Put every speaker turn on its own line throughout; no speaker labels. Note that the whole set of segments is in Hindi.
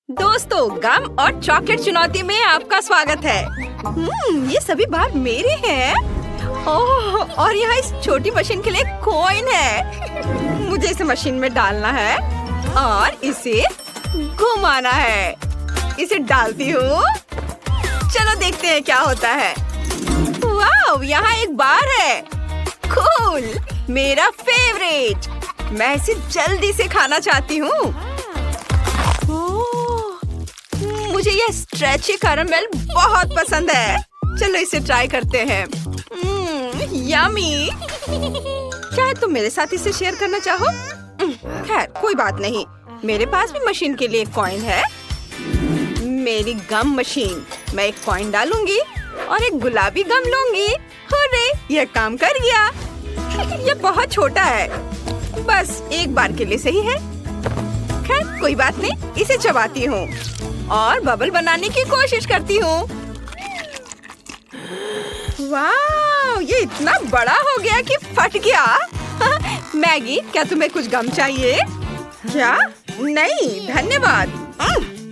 दोस्तों, गम और चॉकलेट चुनौती में आपका स्वागत है। ये सभी बार मेरे हैं। ओह, और यहाँ इस छोटी मशीन के लिए कॉइन है। मुझे इसे मशीन में डालना है और इसे घुमाना है। इसे डालती हूँ। चलो देखते हैं क्या होता है। वाह, यहाँ एक बार है। कूल, मेरा फेवरेट। मैं इसे जल्दी से खाना चाहती हूँ। मुझे यह स्ट्रेची कैरेमल बहुत पसंद है। चलो इसे ट्राई करते हैं। यम्मी। शायद तुम मेरे साथ इसे शेयर करना चाहो। खैर, कोई बात नहीं। मेरे पास भी मशीन के लिए एक कॉइन है। मेरी गम मशीन। मैं एक कॉइन डालूंगी और एक गुलाबी गम लूंगी। हुर्रे, यह काम कर गया। यह बहुत छोटा है, बस एक बार के लिए सही है। खैर, कोई बात नहीं। इसे चबाती हूँ और बबल बनाने की कोशिश करती हूँ। वाह, ये इतना बड़ा हो गया कि फट गया। मैगी, क्या तुम्हें कुछ गम चाहिए? क्या? नहीं, धन्यवाद।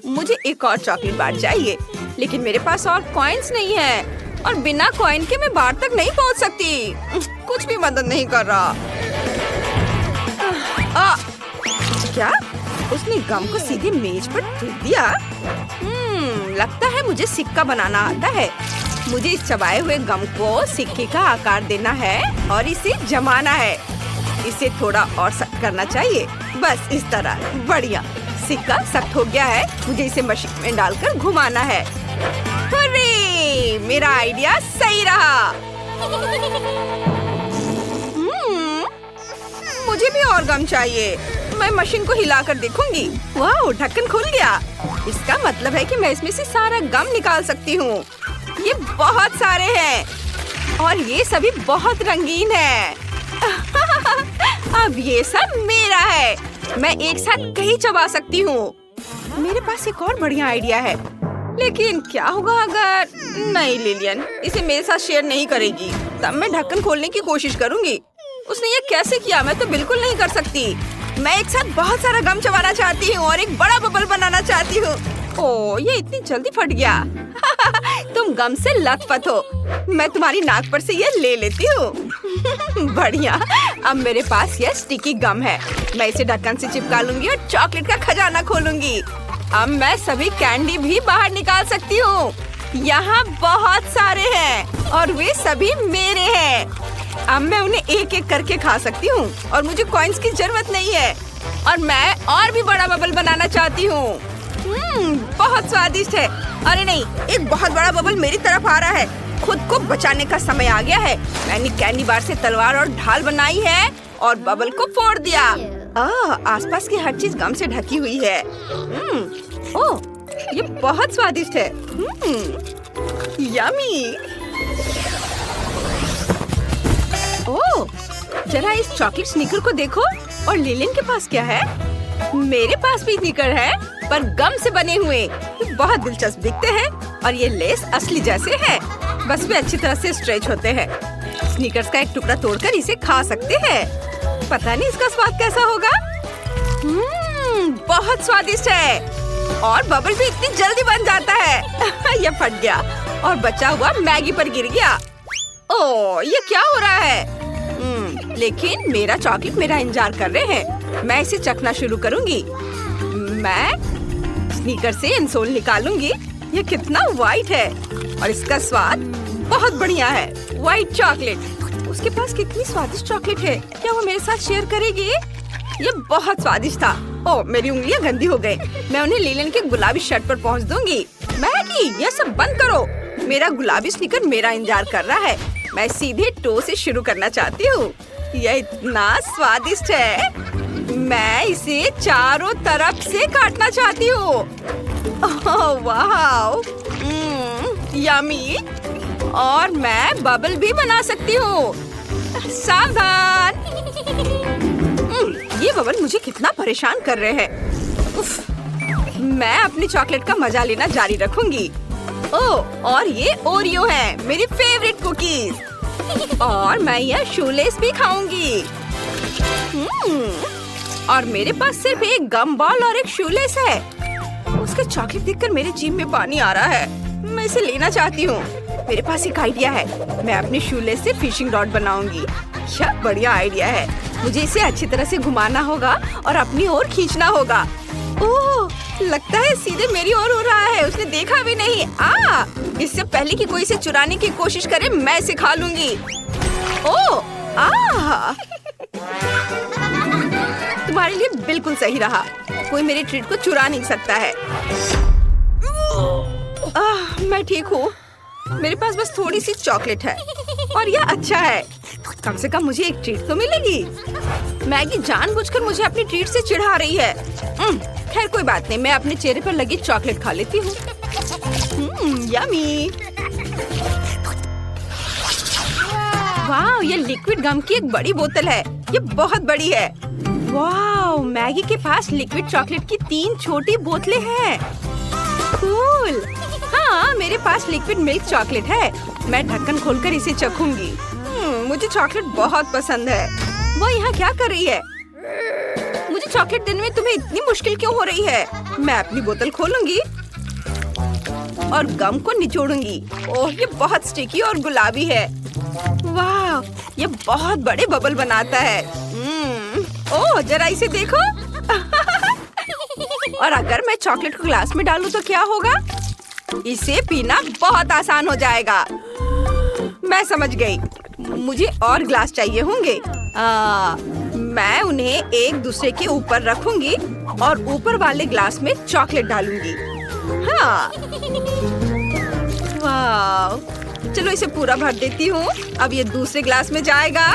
मुझे एक और चॉकलेट बार चाहिए, लेकिन मेरे पास और कॉइन्स नहीं है और बिना कॉइन के मैं बार तक नहीं पहुँच सकती। कुछ भी मदद नहीं कर रहा। क्या? उसने गम को सीधे मेज पर फेंक दिया। लगता है मुझे सिक्का बनाना आता है। मुझे इस चबाए हुए गम को सिक्के का आकार देना है और इसे जमाना है। इसे थोड़ा और सख्त करना चाहिए। बस इस तरह। बढ़िया, सिक्का सख्त हो गया है। मुझे इसे मशीन में डालकर घुमाना है। हुर्रे, मेरा आइडिया सही रहा। मुझे भी और गम चाहिए। मैं मशीन को हिलाकर देखूंगी। वाह, ढक्कन खुल गया। इसका मतलब है कि मैं इसमें से सारा गम निकाल सकती हूँ। ये बहुत सारे हैं और ये सभी बहुत रंगीन हैं। अब ये सब मेरा है। मैं एक साथ कहीं चबा सकती हूँ। मेरे पास एक और बढ़िया आइडिया है, लेकिन क्या होगा अगर नहीं, लिलियन इसे मेरे साथ शेयर नहीं करेगी। तब मैं ढक्कन खोलने की कोशिश करूंगी। उसने ये कैसे किया? मैं तो बिल्कुल नहीं कर सकती। मैं एक साथ बहुत सारा गम चबाना चाहती हूँ और एक बड़ा बबल बनाना चाहती हूँ। ओह, ये इतनी जल्दी फट गया। तुम गम से लथपथ हो। मैं तुम्हारी नाक पर से ये ले लेती हूँ। बढ़िया, अब मेरे पास ये स्टिकी गम है। मैं इसे ढक्कन से चिपका लूंगी और चॉकलेट का खजाना खोलूंगी। अब मैं सभी कैंडी भी बाहर निकाल सकती हूँ। यहाँ बहुत सारे हैं और वे सभी मेरे हैं। अब मैं उन्हें एक एक करके खा सकती हूँ और मुझे कॉइन्स की जरूरत नहीं है। और मैं और भी बड़ा बबल बनाना चाहती हूँ। बहुत स्वादिष्ट है। अरे नहीं, एक बहुत बड़ा बबल मेरी तरफ आ रहा है। खुद को बचाने का समय आ गया है। मैंने कैंडी बार से तलवार और ढाल बनाई है और बबल को फोड़ दिया। आसपास की हर चीज गम से ढकी हुई है। ओह, ये बहुत स्वादिष्ट है। यम्मी। ओह, जरा इस चॉकलेट स्नीकर को देखो। और लिलियन के पास क्या है? मेरे पास भी स्नीकर है, पर गम से बने हुए। ये बहुत दिलचस्प दिखते हैं और ये लेस असली जैसे है, बस वे अच्छी तरह से स्ट्रेच होते हैं। स्नीकर्स का एक टुकड़ा तोड़कर इसे खा सकते हैं। पता नहीं इसका स्वाद कैसा होगा। बहुत स्वादिष्ट है और बबल भी इतनी जल्दी बन जाता है। यह फट गया और बचा हुआ मैगी पर गिर गया। ओह, ये क्या हो रहा है? लेकिन मेरा चॉकलेट मेरा इंतजार कर रहे हैं। मैं इसे चखना शुरू करूंगी। मैं स्नीकर से इंसोल निकालूंगी। ये कितना वाइट है और इसका स्वाद बहुत बढ़िया है। White chocolate. उसके पास कितनी स्वादिष्ट चॉकलेट है। क्या वो मेरे साथ शेयर करेगी? ये बहुत स्वादिष्ट था। ओह, मेरी उंगलियां गंदी हो गई। मैं उन्हें लिलियन के गुलाबी शर्ट पर पहुंच दूंगी। मैगी, ये सब बंद करो। मेरा गुलाबी स्नीकर मेरा इंतजार कर रहा है। मैं सीधे टो से शुरू करना चाहती हूँ। यह इतना स्वादिष्ट है। मैं इसे चारों तरफ से काटना चाहती हूँ। वाह, यम्मी। और मैं बबल भी बना सकती हूँ। सावधान। ये बबल मुझे कितना परेशान कर रहे हैं। उफ, मैं अपनी चॉकलेट का मजा लेना जारी रखूंगी। ओह, और ये ओरियो है, मेरी फेवरेट कुकीज। और मैं यह शूलेस भी खाऊंगी। और मेरे पास सिर्फ एक गम बॉल और एक शूलेस है। इसका चॉकलेट देखकर मेरे जीभ में पानी आ रहा है। मैं इसे लेना चाहती हूँ। मेरे पास एक आइडिया है। मैं अपने शूलेस से फिशिंग रॉड बनाऊंगी। क्या बढ़िया आइडिया है। मुझे इसे अच्छी तरह से घुमाना होगा और अपनी ओर खींचना होगा। ओह, लगता है सीधे मेरी ओर हो रहा है। उसने देखा भी नहीं। इससे पहले कि कोई इसे चुराने की कोशिश करे, मैं इसे खा लूंगी। ओह, तुम्हारे लिए बिल्कुल सही रहा। कोई मेरे ट्रीट को चुरा नहीं सकता है। मैं ठीक हूँ। मेरे पास बस थोड़ी सी चॉकलेट है और यह अच्छा है। कम से कम मुझे एक ट्रीट तो मिलेगी। मैगी जानबूझकर मुझे अपनी ट्रीट से चिढ़ा रही है। खैर कोई बात नहीं, मैं अपने चेहरे पर लगी चॉकलेट खा लेती हूँ। यम्मी। वाह, ये लिक्विड गम की एक बड़ी बोतल है। ये बहुत बड़ी है। वाह, मैगी के पास लिक्विड चॉकलेट की 3 छोटी बोतलें हैं। कूल। हाँ, मेरे पास लिक्विड मिल्क चॉकलेट है। मैं ढक्कन खोलकर इसे चखूंगी। मुझे चॉकलेट बहुत पसंद है। वो यहाँ क्या कर रही है? मुझे चॉकलेट देने में तुम्हें इतनी मुश्किल क्यों हो रही है? मैं अपनी बोतल खोलूंगी और गम को निचोड़ूंगी। ओह, ये बहुत स्टिकी और गुलाबी है। वाह, ये बहुत बड़े बबल बनाता है। ओह, जरा इसे देखो। और अगर मैं चॉकलेट को ग्लास में डालूं तो क्या होगा? इसे पीना बहुत आसान हो जाएगा। मैं समझ गई। मुझे और ग्लास चाहिए होंगे। मैं उन्हें एक दूसरे के ऊपर रखूंगी और ऊपर वाले ग्लास में चॉकलेट डालूंगी। हाँ, वाह, चलो इसे पूरा भर देती हूँ। अब ये दूसरे ग्लास में जाएगा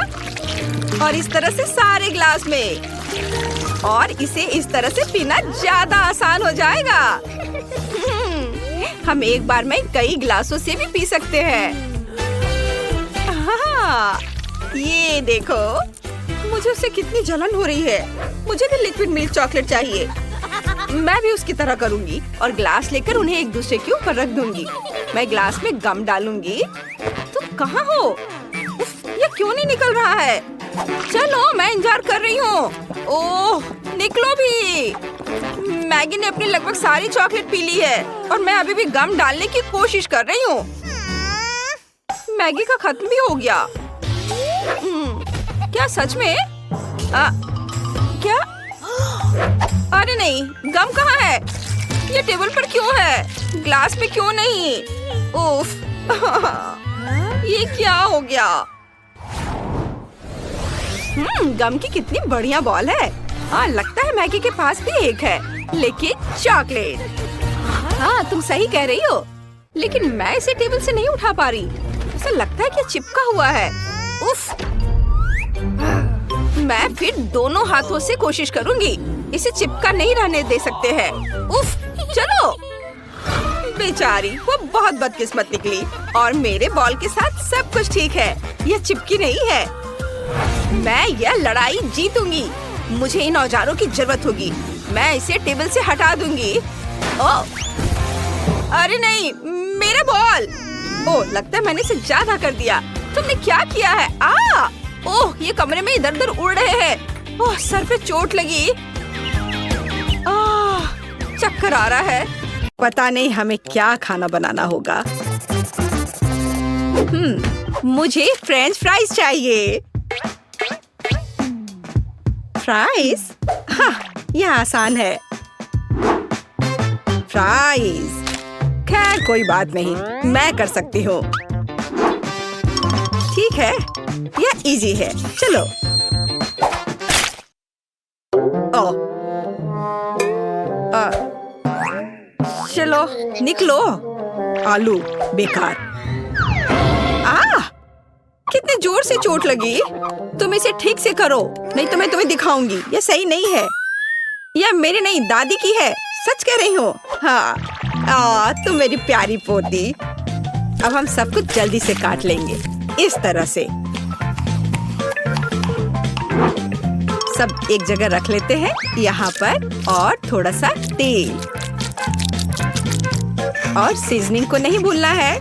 और इस तरह से सारे ग्लास में। और इसे इस तरह से पीना ज्यादा आसान हो जाएगा। हम एक बार में कई ग्लासों से भी पी सकते हैं। हाँ, ये देखो, मुझे उससे कितनी जलन हो रही है। मुझे भी लिक्विड मिल्क चॉकलेट चाहिए। मैं भी उसकी तरह करूंगी और ग्लास लेकर उन्हें एक दूसरे के ऊपर रख दूंगी। मैं ग्लास में गम डालूंगी। तुम कहाँ हो? उफ, ये क्यों नहीं निकल रहा है? चलो, मैं इंतजार कर रही हूँ। ओह, निकलो भी। मैगी ने अपनी लगभग सारी चॉकलेट पी ली है और मैं अभी भी गम डालने की कोशिश कर रही हूँ। मैगी का खत्म भी हो गया। क्या सच में? क्या? अरे नहीं, गम कहाँ है? ये टेबल पर क्यों है? ग्लास में क्यों नहीं? उफ, ये क्या हो गया? गम की कितनी बढ़िया बॉल है। लगता है मैगी के पास भी एक है, लेकिन चॉकलेट। हाँ, तुम सही कह रही हो, लेकिन मैं इसे टेबल से नहीं उठा पा रही। ऐसा लगता है कि चिपका हुआ है। उफ, मैं फिर दोनों हाथों से कोशिश करूंगी। इसे चिपका नहीं रहने दे सकते हैं। उफ, चलो। बेचारी, वो बहुत बदकिस्मत निकली और मेरे बॉल के साथ सब कुछ ठीक है। यह चिपकी नहीं है। मैं यह लड़ाई जीतूंगी। मुझे इन औजारों की जरूरत होगी। मैं इसे टेबल से हटा दूंगी। ओह, अरे नहीं, मेरा बॉल। ओह, लगता है मैंने इसे ज्यादा कर दिया। तुमने क्या किया है? ओह, ये कमरे में इधर उधर उड़ रहे हैं। ओह, सर पे चोट लगी। चक्कर आ रहा है। पता नहीं हमें क्या खाना बनाना होगा। मुझे फ्रेंच फ्राइज चाहिए। फ्राइज? हाँ, यह आसान है। फ्राइज। खैर कोई बात नहीं, मैं कर सकती हूँ। ठीक है, यह इजी है। चलो। चलो निकलो। आलू बेकार। कितने जोर से चोट लगी। तुम इसे ठीक से करो, नहीं तो मैं तुम्हें दिखाऊंगी। यह सही नहीं है। यह मेरी नहीं, दादी की है। सच कह रही हूँ। हाँ, तुम मेरी प्यारी पोती। अब हम सब कुछ जल्दी से काट लेंगे, इस तरह से। सब एक जगह रख लेते हैं यहाँ पर। और थोड़ा सा तेल और सीजनिंग को नहीं भूलना है।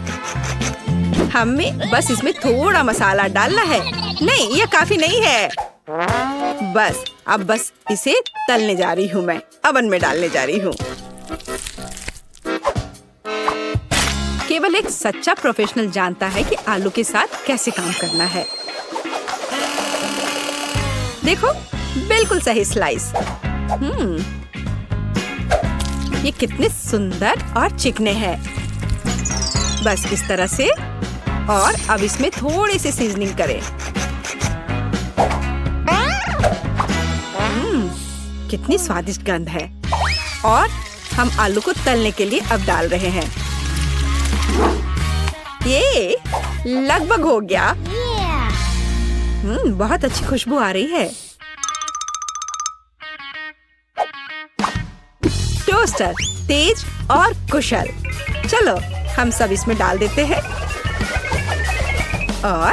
हमें बस इसमें थोड़ा मसाला डालना है। नहीं, यह काफी नहीं है। बस अब इसे तलने जा रही हूँ। मैं अवन में डालने जा रही हूँ। केवल एक सच्चा प्रोफेशनल जानता है कि आलू के साथ कैसे काम करना है। देखो, बिल्कुल सही स्लाइस। ये कितने सुंदर और चिकने हैं। बस इस तरह से। और अब इसमें थोड़ी सी सीजनिंग करें। कितनी स्वादिष्ट गंध है। और हम आलू को तलने के लिए अब डाल रहे हैं। ये लगभग हो गया। बहुत अच्छी खुशबू आ रही है। टोस्टर तेज और कुशल। चलो हम सब इसमें डाल देते हैं। और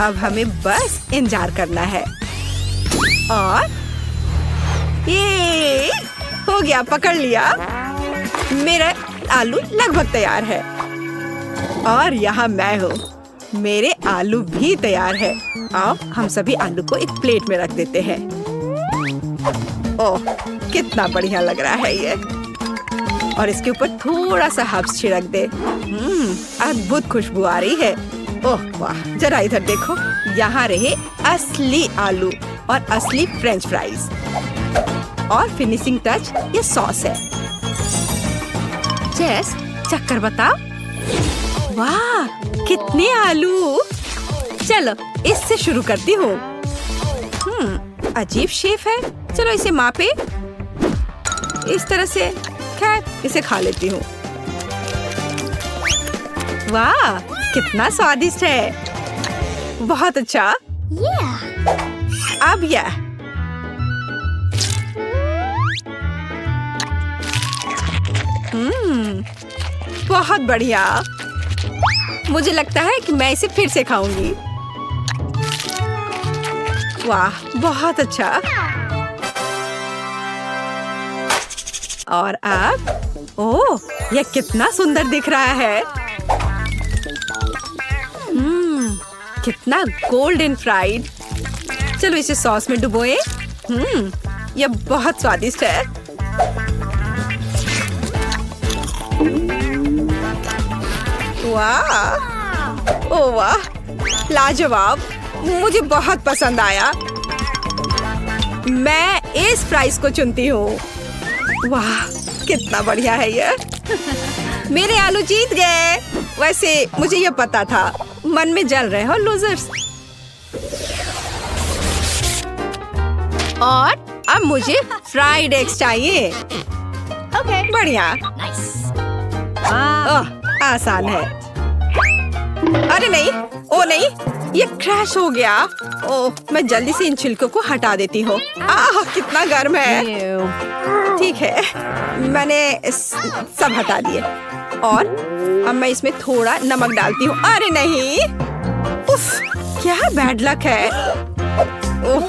अब हमें बस इंतजार करना है। और ये हो गया, पकड़ लिया। मेरा आलू लगभग तैयार है। और यहाँ मैं हूँ। मेरे आलू भी तैयार है। अब हम सभी आलू को एक प्लेट में रख देते हैं। ओह, कितना बढ़िया लग रहा है ये। और इसके ऊपर थोड़ा सा हर्ब्स छिड़क दे। अद्भुत खुशबू आ रही है। ओह वाह, जरा इधर देखो। यहाँ रहे असली आलू और असली फ्रेंच फ्राइज। और फिनिशिंग टच ये सॉस है। जेस, चक्कर बताओ। वाह, कितने आलू। चलो इससे शुरू करती हूँ। अजीब शेप है। चलो इसे मापे। इस तरह से। खैर, इसे खा लेती हूँ। वाह, कितना स्वादिष्ट है। बहुत अच्छा। अब यह बहुत बढ़िया। मुझे लगता है कि मैं इसे फिर से खाऊंगी। वाह, बहुत अच्छा। और अब ओह, यह कितना सुंदर दिख रहा है। कितना गोल्डन फ्राइड। चलो इसे सॉस में डुबोए। यह बहुत स्वादिष्ट है। वाह, ओह वाह, लाजवाब। मुझे बहुत पसंद आया। मैं इस फ्राइज को चुनती हूँ। वाह, कितना बढ़िया है ये। मेरे आलू जीत गए। वैसे मुझे ये पता था। मन में जल रहे हो लूजर्स। और अब मुझे फ्राइड एग्स चाहिए। बढ़िया। ओह, आसान है। अरे नहीं, ओ नहीं, ये क्रैश हो गया। ओह, मैं जल्दी से इन छिलकों को हटा देती हूँ। कितना गर्म है। ठीक है, मैंने सब हटा दिए। और अब मैं इसमें थोड़ा नमक डालती हूँ। अरे नहीं, उफ, क्या बैड लक है। ओह,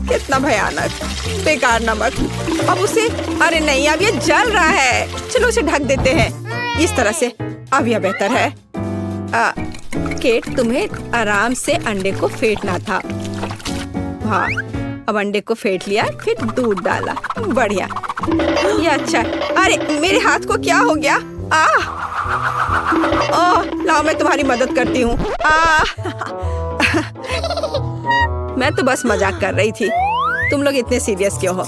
कितना भयानक, बेकार नमक। अब उसे, अरे नहीं, अब ये जल रहा है। चलो उसे ढक देते हैं इस तरह से। अब यह बेहतर है। केट, तुम्हें आराम से अंडे को फेंटना था। हाँ, अब अंडे को फेंट लिया, फिर दूध डाला। बढ़िया, ये अच्छा। अरे मेरे हाथ को क्या हो गया। ओह, लाओ मैं तुम्हारी मदद करती हूँ। मैं तो बस मजाक कर रही थी। तुम लोग इतने सीरियस क्यों हो।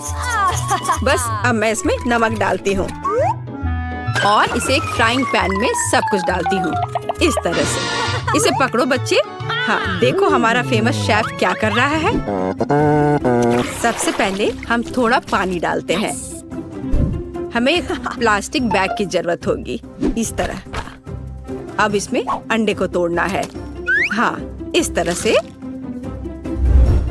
बस अब मैं इसमें नमक डालती हूँ और इसे एक फ्राइंग पैन में सब कुछ डालती हूँ इस तरह से। इसे पकड़ो बच्चे। हाँ, देखो हमारा फेमस शेफ क्या कर रहा है। सबसे पहले हम थोड़ा पानी डालते हैं। हमें एक प्लास्टिक बैग की जरूरत होगी इस तरह। अब इसमें अंडे को तोड़ना है। हाँ, इस तरह से।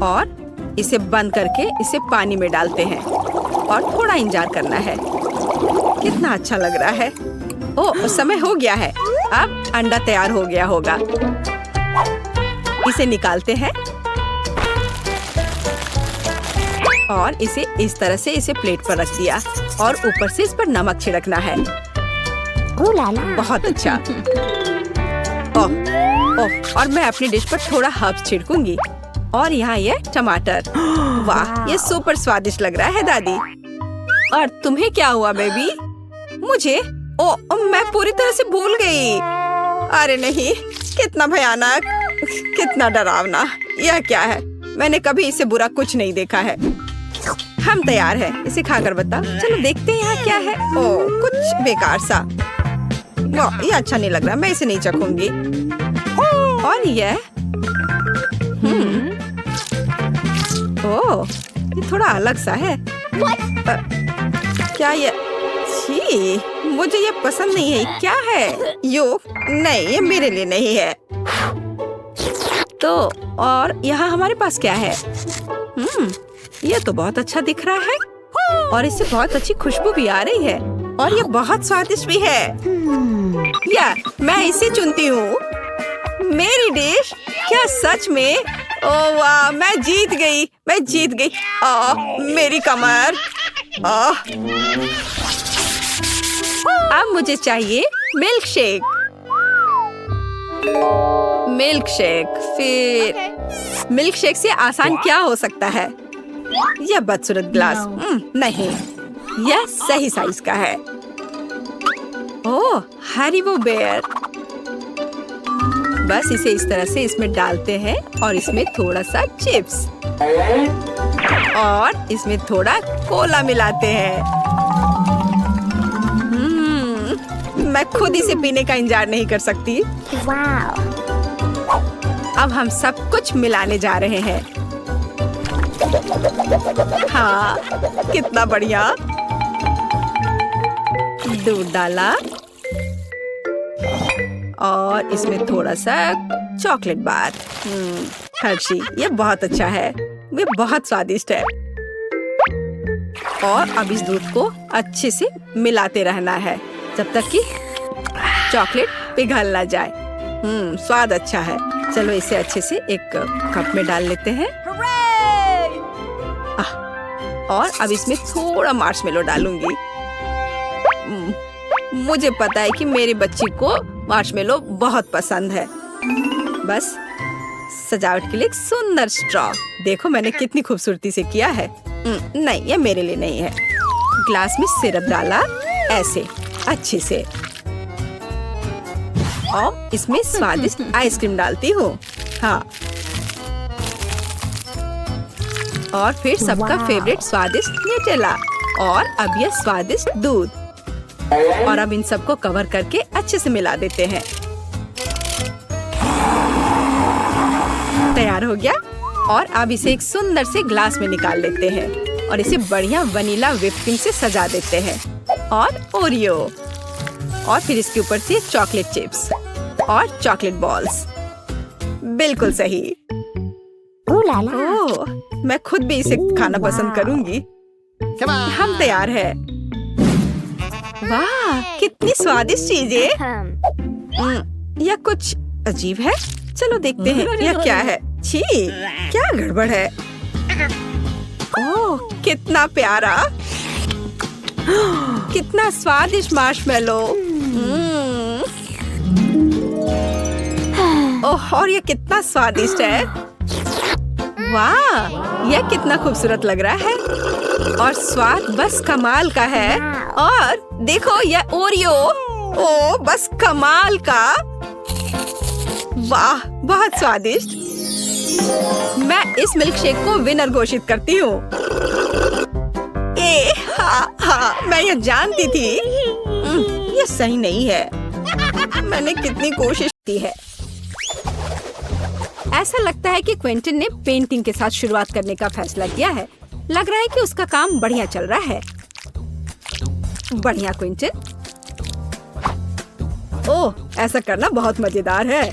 और इसे बंद करके इसे पानी में डालते हैं और थोड़ा इंतजार करना है। कितना अच्छा लग रहा है। ओह, समय हो गया है। अब अंडा तैयार हो गया होगा। इसे निकालते हैं और इसे इस तरह से इसे प्लेट पर रख दिया और ऊपर से इस पर नमक छिड़कना है। बहुत अच्छा। ओह, ओह, और मैं अपनी डिश पर थोड़ा हर्ब्स छिड़कूंगी। और यहाँ ये टमाटर। वाह, ये सुपर स्वादिष्ट लग रहा है दादी। और तुम्हें क्या हुआ बेबी? मुझे? ओ, मैं पूरी तरह से भूल गई। अरे नहीं, कितना भयानक, कितना डरावना। यह क्या है? मैंने कभी इससे बुरा कुछ नहीं देखा है। हम तैयार हैं, इसे खाकर बता। चलो देखते हैं यहाँ क्या है। ओ, कुछ बेकार सा। वाह, ये अच्छा नहीं लग रहा, मैं इसे नहीं चखूंगी। और यह ओह, ये थोड़ा अलग सा है। क्या ये? छी, मुझे ये पसंद नहीं है। क्या है? यो, नहीं, ये मेरे लिए नहीं है। तो और यहाँ हमारे पास क्या है? ये तो बहुत अच्छा दिख रहा है और इससे बहुत अच्छी खुशबू भी आ रही है और ये बहुत स्वादिष्ट भी है। या मैं इसे चुनती हूँ। मेरी डिश। क्या सच में? ओह वाह, मैं जीत गई, मैं जीत गई। मेरी कमर। अब मुझे चाहिए मिल्क शेक। मिल्क शेक, फिर मिल्क शेक से आसान क्या हो सकता है? यह बदसूरत ग्लास। नहीं, यह सही साइज का है। ओह, हरीबो बेयर। बस इसे इस तरह से इसमें डालते हैं और इसमें थोड़ा सा चिप्स और इसमें थोड़ा कोला मिलाते हैं। मैं खुद इसे पीने का इंतजार नहीं कर सकती। अब हम सब कुछ मिलाने जा रहे हैं। हाँ, कितना बढ़िया। दूध डाला और इसमें थोड़ा सा चॉकलेट बार। हर्शी, ये बहुत अच्छा है, ये बहुत स्वादिष्ट है। और अब इस दूध को अच्छे से मिलाते रहना है जब तक कि चॉकलेट पिघल ना जाए। स्वाद अच्छा है। चलो इसे अच्छे से एक कप में डाल लेते हैं। और अब इसमें थोड़ा मार्शमेलो डालूंगी। मुझे पता है कि मेरी बच्ची को मार्शमेलो बहुत पसंद है। बस सजावट के लिए एक सुंदर स्ट्रॉ। देखो मैंने कितनी खूबसूरती से किया है। नहीं, ये मेरे लिए नहीं है। ग्लास में सिरप डाला ऐसे अच्छे से और इसमें स्वादिष्ट आइसक्रीम डालती हूँ। हाँ, और फिर सबका फेवरेट स्वादिष्ट न्यूटेला और अब यह स्वादिष्ट दूध। और अब इन सबको कवर करके अच्छे से मिला देते हैं। तैयार हो गया। और अब इसे एक सुंदर से ग्लास में निकाल लेते हैं और इसे बढ़िया वनीला व्हिप क्रीम से सजा देते हैं और ओरियो और फिर इसके ऊपर से चॉकलेट चिप्स और चॉकलेट बॉल्स। बिल्कुल सही। ओह, मैं खुद भी इसे खाना पसंद करूंगी। हम तैयार हैं। वाह, कितनी स्वादिष्ट चीजें। यह कुछ अजीब है। चलो देखते हैं यह क्या है। छी, क्या गड़बड़ है? ओह, कितना प्यारा, कितना स्वादिष्ट मार्शमेलो। ओह, और यह कितना स्वादिष्ट है। वाह, यह कितना खूबसूरत लग रहा है और स्वाद बस कमाल का है। और देखो यह ओरियो। ओह, बस कमाल का। वाह, बहुत स्वादिष्ट। मैं इस मिल्क शेक को विनर घोषित करती हूँ। हाँ, मैं ये जानती थी। ये सही नहीं है। मैंने कितनी कोशिश की है। ऐसा लगता है कि क्विंटन ने पेंटिंग के साथ शुरुआत करने का फैसला किया है। लग रहा है कि उसका काम बढ़िया चल रहा है। बढ़िया क्विंटन। ओह, ऐसा करना बहुत मजेदार है।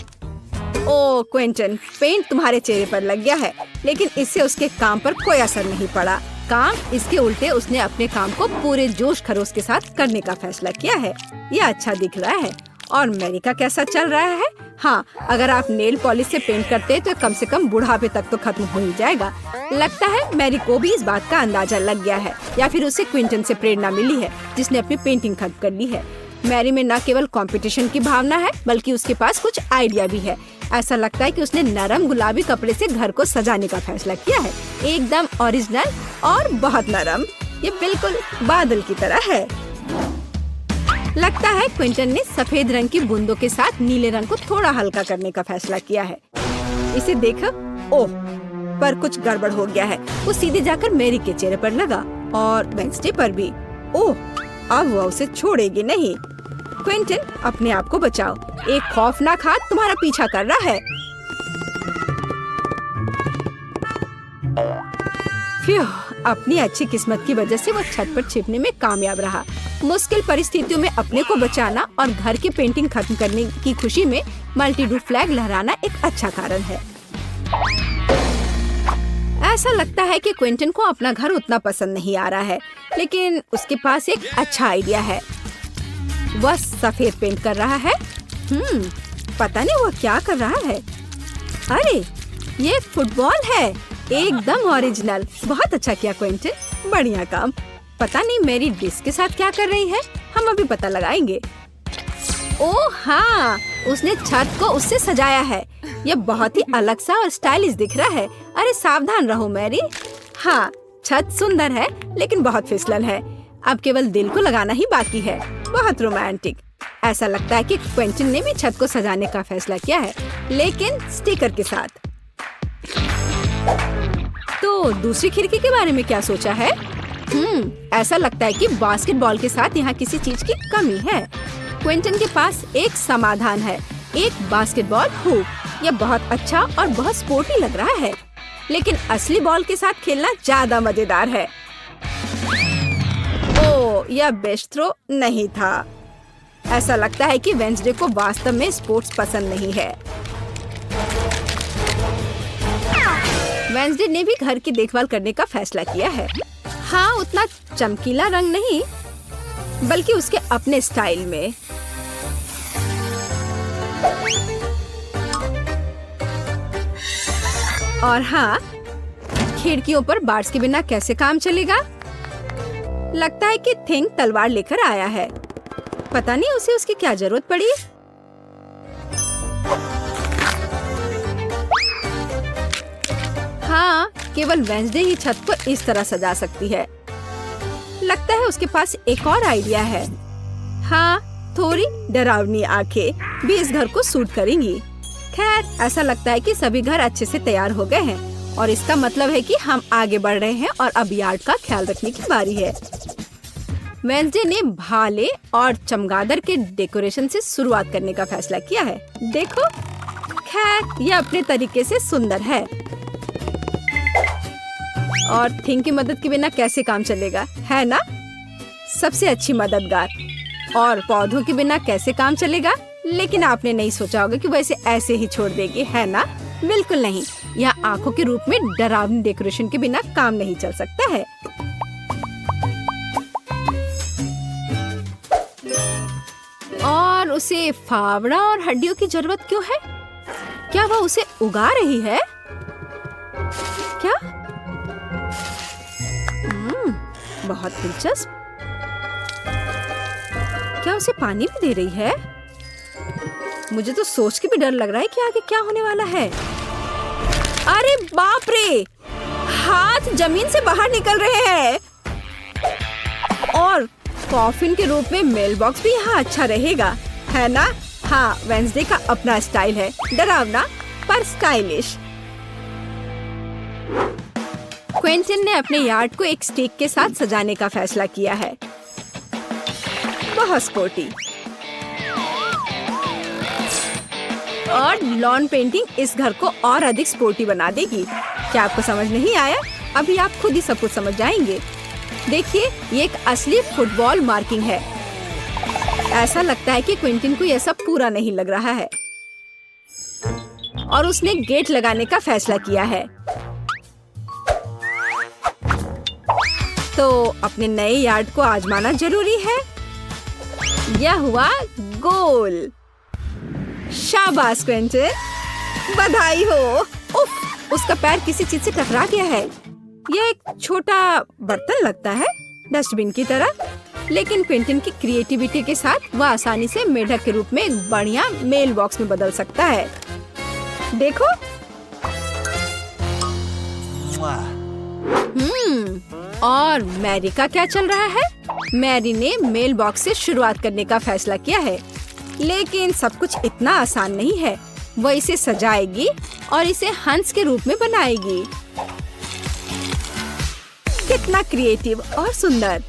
ओह क्विंटन, पेंट तुम्हारे चेहरे पर लग गया है, लेकिन इससे उसके काम पर कोई असर नहीं पड़ा। काम इसके उल्टे उसने अपने काम को पूरे जोश खरोश के साथ करने का फैसला किया है। यह अच्छा दिख रहा है। और मैरी का कैसा चल रहा है? हाँ, अगर आप नेल पॉलिश से पेंट करते हैं तो कम से कम बुढ़ापे तक तो खत्म हो ही जाएगा। लगता है मैरी को भी इस बात का अंदाजा लग गया है, या फिर उसे क्विंटन से प्रेरणा मिली है जिसने अपनी पेंटिंग खत्म कर ली है। मैरी में न केवल कंपटीशन की भावना है, बल्कि उसके पास कुछ आइडिया भी है। ऐसा लगता है कि उसने नरम गुलाबी कपड़े से घर को सजाने का फैसला किया है। एकदम ओरिजिनल और बहुत नरम। ये बिल्कुल बादल की तरह है। लगता है क्विंटन ने सफेद रंग की बूंदों के साथ नीले रंग को थोड़ा हल्का करने का फैसला किया है। इसे देखो, ओह, पर कुछ गड़बड़ हो गया है। वो सीधे जाकर मैरी के चेहरे पर लगा और वेंसडे पर भी। ओह, अब वो उसे छोड़ेगी नहीं। क्विंटन, अपने आप को बचाओ, एक खौफनाक हाथ तुम्हारा पीछा कर रहा है। अपनी अच्छी किस्मत की वजह से वो छत पर छिपने में कामयाब रहा। मुश्किल परिस्थितियों में अपने को बचाना और घर की पेंटिंग खत्म करने की खुशी में मल्टी रूफ फ्लैग लहराना एक अच्छा कारण है। ऐसा लगता है कि क्विंटन को अपना घर उतना पसंद नहीं आ रहा है, लेकिन उसके पास एक अच्छा आइडिया है। वह सफेद पेंट कर रहा है। पता नहीं वह क्या कर रहा है। अरे, ये फुटबॉल है, एकदम ओरिजिनल। बहुत अच्छा किया क्विंटन, बढ़िया काम। पता नहीं मेरी डिस्क के साथ क्या कर रही है, हम अभी पता लगाएंगे। ओह हाँ, उसने छत को उससे सजाया है। यह बहुत ही अलग सा और स्टाइलिश दिख रहा है। अरे सावधान रहो मैरी। हाँ, छत सुंदर है लेकिन बहुत फिसलन है। अब केवल दिल को लगाना ही बाकी है। बहुत रोमांटिक। ऐसा लगता है कि क्विंटन ने भी छत को सजाने का फैसला किया है, लेकिन स्टिकर के साथ। तो दूसरी खिड़की के बारे में क्या सोचा है? ऐसा लगता है कि बास्केटबॉल के साथ यहाँ किसी चीज की कमी है। क्विंटन के पास एक समाधान है, एक बास्केटबॉल हुप। यह बहुत अच्छा और बहुत स्पोर्टी लग रहा है, लेकिन असली बॉल के साथ खेलना ज्यादा मजेदार है। ओह, यह बेस्ट थ्रो नहीं था। ऐसा लगता है कि वेंसडे को वास्तव में स्पोर्ट्स पसंद नहीं है। वेंसडे ने भी घर की देखभाल करने का फैसला किया है। हाँ, उतना चमकीला रंग नहीं, बल्कि उसके अपने स्टाइल में। और हाँ, खिड़कियों पर बार्स के बिना कैसे काम चलेगा? लगता है कि थिंग तलवार लेकर आया है। पता नहीं उसे उसकी क्या जरूरत पड़ी। हाँ, केवल वेंसडे ही छत को इस तरह सजा सकती है। लगता है उसके पास एक और आइडिया है। हाँ, थोड़ी डरावनी आंखें भी इस घर को सूट करेंगी। खैर, ऐसा लगता है कि सभी घर अच्छे से तैयार हो गए हैं और इसका मतलब है कि हम आगे बढ़ रहे हैं और अब यार्ड का ख्याल रखने की बारी है। वेंसडे ने भाले और चमगादड़ के डेकोरेशन से शुरुआत करने का फैसला किया है। देखो, खैर यह अपने तरीके से सुंदर है। और थिंग की मदद के बिना कैसे काम चलेगा, है ना? सबसे अच्छी मददगार। और पौधों के बिना कैसे काम चलेगा? लेकिन आपने नहीं सोचा होगा कि वैसे ऐसे ही छोड़ देगी, है ना? बिल्कुल नहीं। यह आंखों के रूप में डरावनी डेकोरेशन के बिना काम नहीं चल सकता है। और उसे फावड़ा और हड्डियों की जरूरत क्यों है? क्या वह उसे उगा रही है? क्या? बहुत दिलचस्प। क्या उसे पानी भी दे रही है? मुझे तो सोच के भी डर लग रहा है कि आगे क्या होने वाला है। अरे बाप रे! हाथ जमीन से बाहर निकल रहे हैं। और कॉफिन के रूप में मेल बॉक्स भी यहाँ अच्छा रहेगा, है ना? हाँ, वेंसडे का अपना स्टाइल है, डरावना पर स्टाइलिश। क्विंटन ने अपने यार्ड को एक स्टिक के साथ सजाने का फैसला किया है। बहुत स्पोर्टी। और लॉन पेंटिंग इस घर को और अधिक स्पोर्टी बना देगी। क्या आपको समझ नहीं आया? अभी आप खुद ही सब कुछ समझ जाएंगे। देखिए, ये एक असली फुटबॉल मार्किंग है। ऐसा लगता है कि क्विंटन को यह सब पूरा नहीं लग रहा है और उसने गेट लगाने का फैसला किया है। तो अपने नए यार्ड को आजमाना जरूरी है। यह हुआ गोल। शाबाश क्विंटन, बधाई हो। उफ, उसका पैर किसी चीज से टकरा गया है। यह एक छोटा बर्तन लगता है, डस्टबिन की तरह, लेकिन क्विंटन की क्रिएटिविटी के साथ वह आसानी से मेढक के रूप में एक बढ़िया मेल बॉक्स में बदल सकता है। देखो। और मैरी का क्या चल रहा है? मैरी ने मेल बॉक्स से शुरुआत करने का फैसला किया है, लेकिन सब कुछ इतना आसान नहीं है। वो इसे सजाएगी और इसे हंस के रूप में बनाएगी। कितना क्रिएटिव और सुंदर।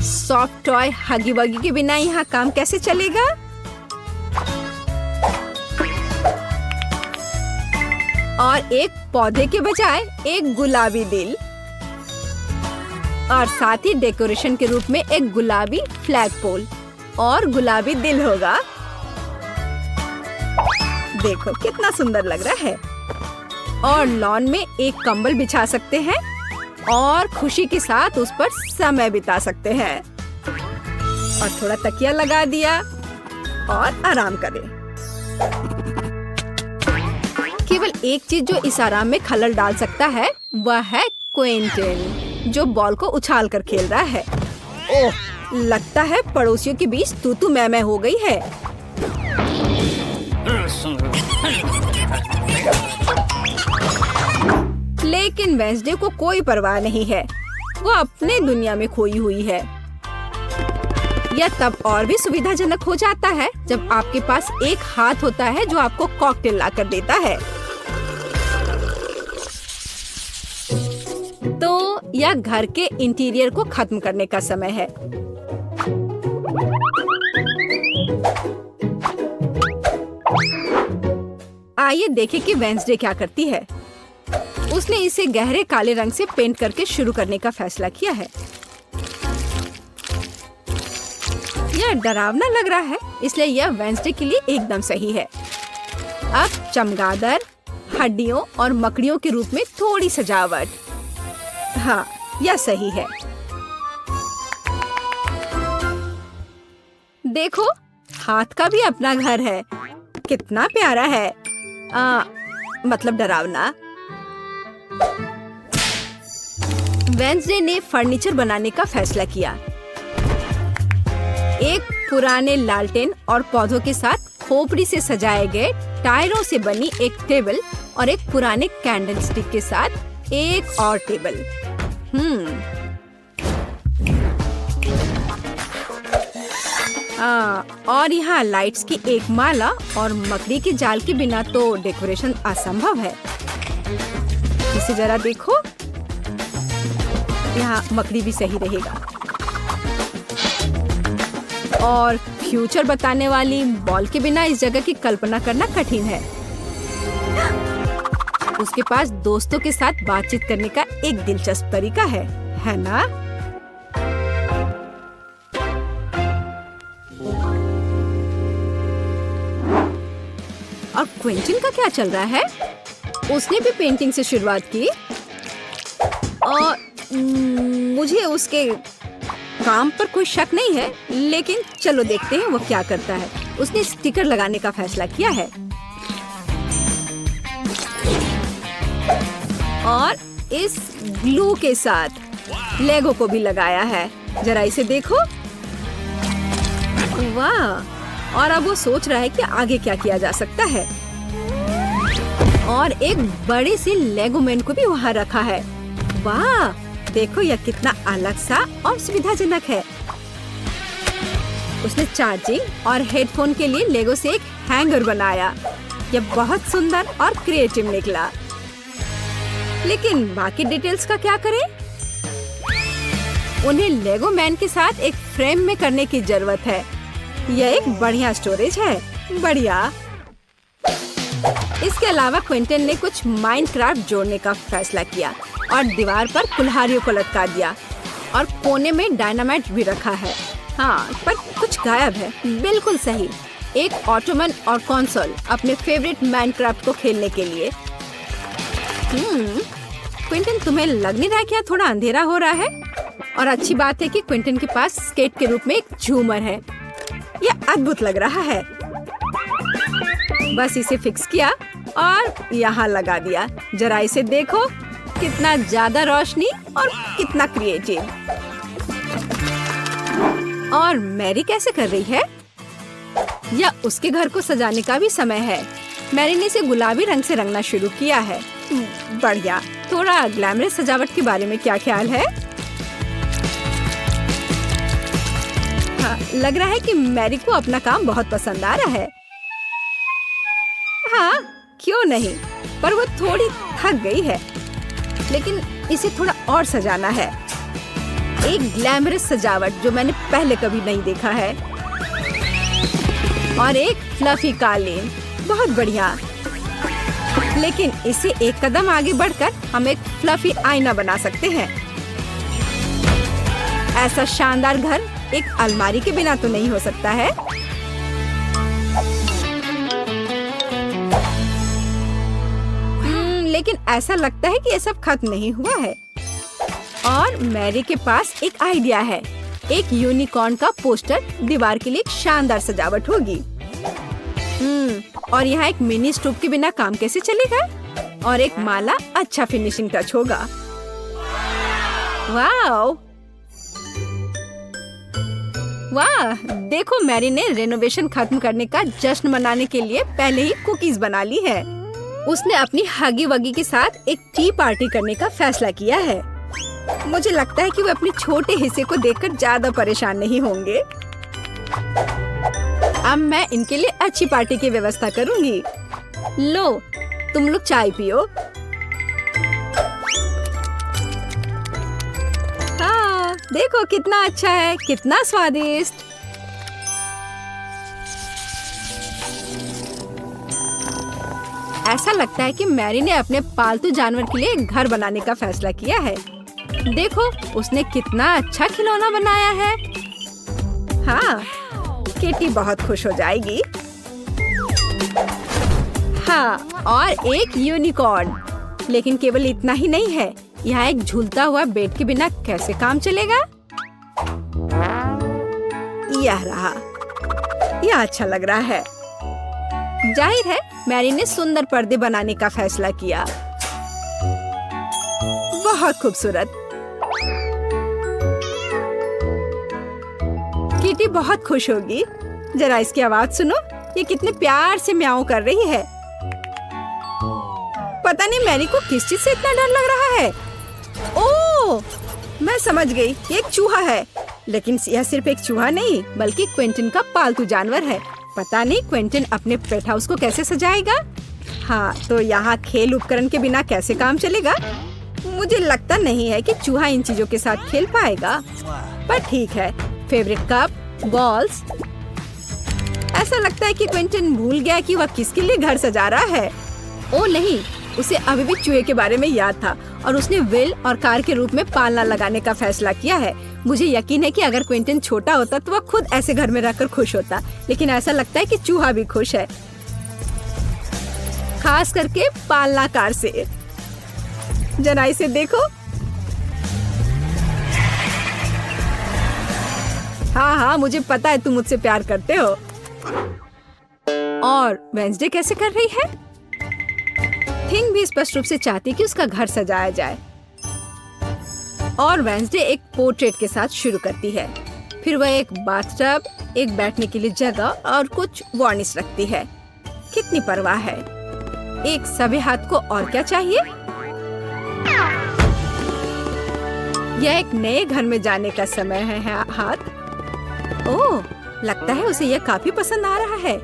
सॉफ्ट टॉय हगी वगी के बिना यहाँ काम कैसे चलेगा? और एक पौधे के बजाय एक गुलाबी दिल, और साथ ही डेकोरेशन के रूप में एक गुलाबी फ्लैग पोल और गुलाबी दिल होगा। देखो कितना सुंदर लग रहा है। और लॉन में एक कंबल बिछा सकते हैं और खुशी के साथ उस पर समय बिता सकते हैं। और थोड़ा तकिया लगा दिया और आराम करें। केवल एक चीज जो इस आराम में खलल डाल सकता है वह है क्विंटन, जो बॉल को उछाल कर खेल रहा है। ओह, लगता है पड़ोसियों के बीच तू मैं हो गई है। लेकिन वेंसडे को कोई परवाह नहीं है। वो अपने दुनिया में खोई हुई है। यह तब और भी सुविधाजनक हो जाता है जब आपके पास एक हाथ होता है जो आपको कॉकटेल लाकर देता है। तो यह घर के इंटीरियर को खत्म करने का समय है। आइए देखें कि वेंसडे क्या करती है। उसने इसे गहरे काले रंग से पेंट करके शुरू करने का फैसला किया है। यह डरावना लग रहा है, इसलिए यह वेंसडे के लिए एकदम सही है। अब चमगादड़, हड्डियों और मकड़ियों के रूप में थोड़ी सजावट। हाँ, यह सही है। देखो, हाथ का भी अपना घर है। कितना प्यारा है। मतलब डरावना। वेंसडे ने फर्नीचर बनाने का फैसला किया। एक पुराने लालटेन और पौधों के साथ खोपड़ी से सजाए गए टायरों से बनी एक टेबल और एक पुराने कैंडल स्टिक के साथ एक और टेबल। और यहाँ लाइट्स की एक माला और मकड़ी के जाल के बिना तो डेकोरेशन असंभव है। इसे जरा देखो, यहाँ मकड़ी भी सही रहेगा। और फ्यूचर बताने वाली बॉल के बिना इस जगह की कल्पना करना कठिन है। उसके पास दोस्तों के साथ बातचीत करने का एक दिलचस्प तरीका है ना? और क्विंटन का क्या चल रहा है? उसने भी पेंटिंग से शुरुआत की और मुझे उसके काम पर कोई शक नहीं है, लेकिन चलो देखते हैं वो क्या करता है। उसने स्टिकर लगाने का फैसला किया है और इस ग्लू के साथ लेगो को भी लगाया है। जरा इसे देखो, वाह। और अब वो सोच रहा है कि आगे क्या किया जा सकता है। और एक बड़े से लेगो मैन को भी वहाँ रखा है। वाह, देखो यह कितना अलग सा और सुविधाजनक है। उसने चार्जिंग और हेडफोन के लिए लेगो से एक हैंगर बनाया। यह बहुत सुंदर और क्रिएटिव निकला। लेकिन बाकी डिटेल्स का क्या करें? उन्हें लेगो मैन के साथ एक फ्रेम में करने की जरूरत है। यह एक बढ़िया स्टोरेज है। बढ़िया। इसके अलावा क्विंटन ने कुछ माइनक्राफ्ट जोड़ने का फैसला किया और दीवार पर कुल्हाड़ियों को लटका दिया और कोने में डायनामाइट भी रखा है। हाँ, पर कुछ गायब है। बिल्कुल सही। एक ऑटोमन और कंसोल अपने फेवरेट माइनक्राफ्ट को खेलने के लिए। क्विंटन, तुम्हें लग नहीं रहा क्या थोड़ा अंधेरा हो रहा है? और अच्छी बात है कि क्विंटन के पास स्केट के रूप में एक झूमर है। यह अद्भुत लग रहा है। बस इसे फिक्स किया और यहाँ लगा दिया। जरा इसे देखो, कितना ज्यादा रोशनी और कितना क्रिएटिव। और मैरी कैसे कर रही है? या उसके घर को सजाने का भी समय है। मैरी ने इसे गुलाबी रंग से रंगना शुरू किया है। बढ़िया। थोड़ा ग्लैमरस सजावट के बारे में क्या ख्याल है? लग रहा है कि मैरी को अपना काम बहुत पसंद आ रहा है। हाँ, क्यों नहीं, पर वो थोड़ी थक गई है। लेकिन इसे थोड़ा और सजाना है। एक ग्लैमरस सजावट जो मैंने पहले कभी नहीं देखा है। और एक फ्लफी कालीन, बहुत बढ़िया। लेकिन इसे एक कदम आगे बढ़कर हम एक फ्लफी आईना बना सकते हैं। ऐसा शानदार घर एक अलमारी के बिना तो नहीं हो सकता है। लेकिन ऐसा लगता है कि ये सब खत्म नहीं हुआ है। और मैरी के पास एक आइडिया है। एक यूनिकॉर्न का पोस्टर दीवार के लिए एक शानदार सजावट होगी। और यहाँ एक मिनी स्टोव के बिना काम कैसे चलेगा? और एक माला अच्छा फिनिशिंग टच होगा। वाह वाह, देखो मैरी ने रेनोवेशन खत्म करने का जश्न मनाने के लिए पहले ही कुकीज बना ली है। उसने अपनी हगी वगी के साथ एक टी पार्टी करने का फैसला किया है। मुझे लगता है कि वो अपने छोटे हिस्से को देखकर ज्यादा परेशान नहीं होंगे। अब मैं इनके लिए अच्छी पार्टी की व्यवस्था करूंगी। लो, तुम लोग चाय पियो। हाँ, देखो कितना अच्छा है, कितना स्वादिष्ट। ऐसा लगता है कि मैरी ने अपने पालतू जानवर के लिए घर बनाने का फैसला किया है। देखो, उसने कितना अच्छा खिलौना बनाया है। हाँ, किटी बहुत खुश हो जाएगी। हाँ, और एक यूनिकॉर्न। लेकिन केवल इतना ही नहीं है, यहाँ एक झूलता हुआ बेड के बिना कैसे काम चलेगा? यह रहा, यह अच्छा लग रहा है। जाहिर है मैरी ने सुंदर पर्दे बनाने का फैसला किया। बहुत खूबसूरत। किटी बहुत खुश होगी। जरा इसकी आवाज सुनो, ये कितने प्यार से म्याऊं कर रही है। पता नहीं मैरी को किस चीज से इतना डर लग रहा है। ओह, मैं समझ गई, ये एक चूहा है। लेकिन यह सिर्फ एक चूहा नहीं, बल्कि क्विंटन का पालतू जानवर है। पता नहीं क्विंटन अपने पेट हाउस को कैसे सजाएगा। हाँ, तो यहाँ खेल उपकरण के बिना कैसे काम चलेगा? मुझे लगता नहीं है कि चूहा इन चीजों के साथ खेल पाएगा। पर ठीक है, फेवरेट कप, बॉल्स। ऐसा लगता है कि क्विंटन भूल गया कि वह किसके लिए घर सजा रहा है। ओ नहीं, उसे अभी भी चूहे के बारे में याद था और उसने विल और कार के रूप में पालना लगाने का फैसला किया है। मुझे यकीन है कि अगर क्विंटन छोटा होता तो वह खुद ऐसे घर में रहकर खुश होता। लेकिन ऐसा लगता है कि चूहा भी खुश है, खास करके पालना कार से। जरा इसे देखो। हाँ हाँ, मुझे पता है तुम मुझसे प्यार करते हो। और वेंसडे कैसे कर रही है? थिंग भी स्पष्ट रूप से चाहती है कि उसका घर सजाया जाए। और वेंसडे एक पोर्ट्रेट के साथ शुरू करती है। फिर वह एक बाथटब, एक बैठने के लिए जगह और कुछ वार्निश रखती है। कितनी परवाह है। एक सभ्य हाथ को और क्या चाहिए? यह एक नए घर में जाने का समय है हाथ। ओह, लगता है उसे यह काफी पसंद आ रहा है।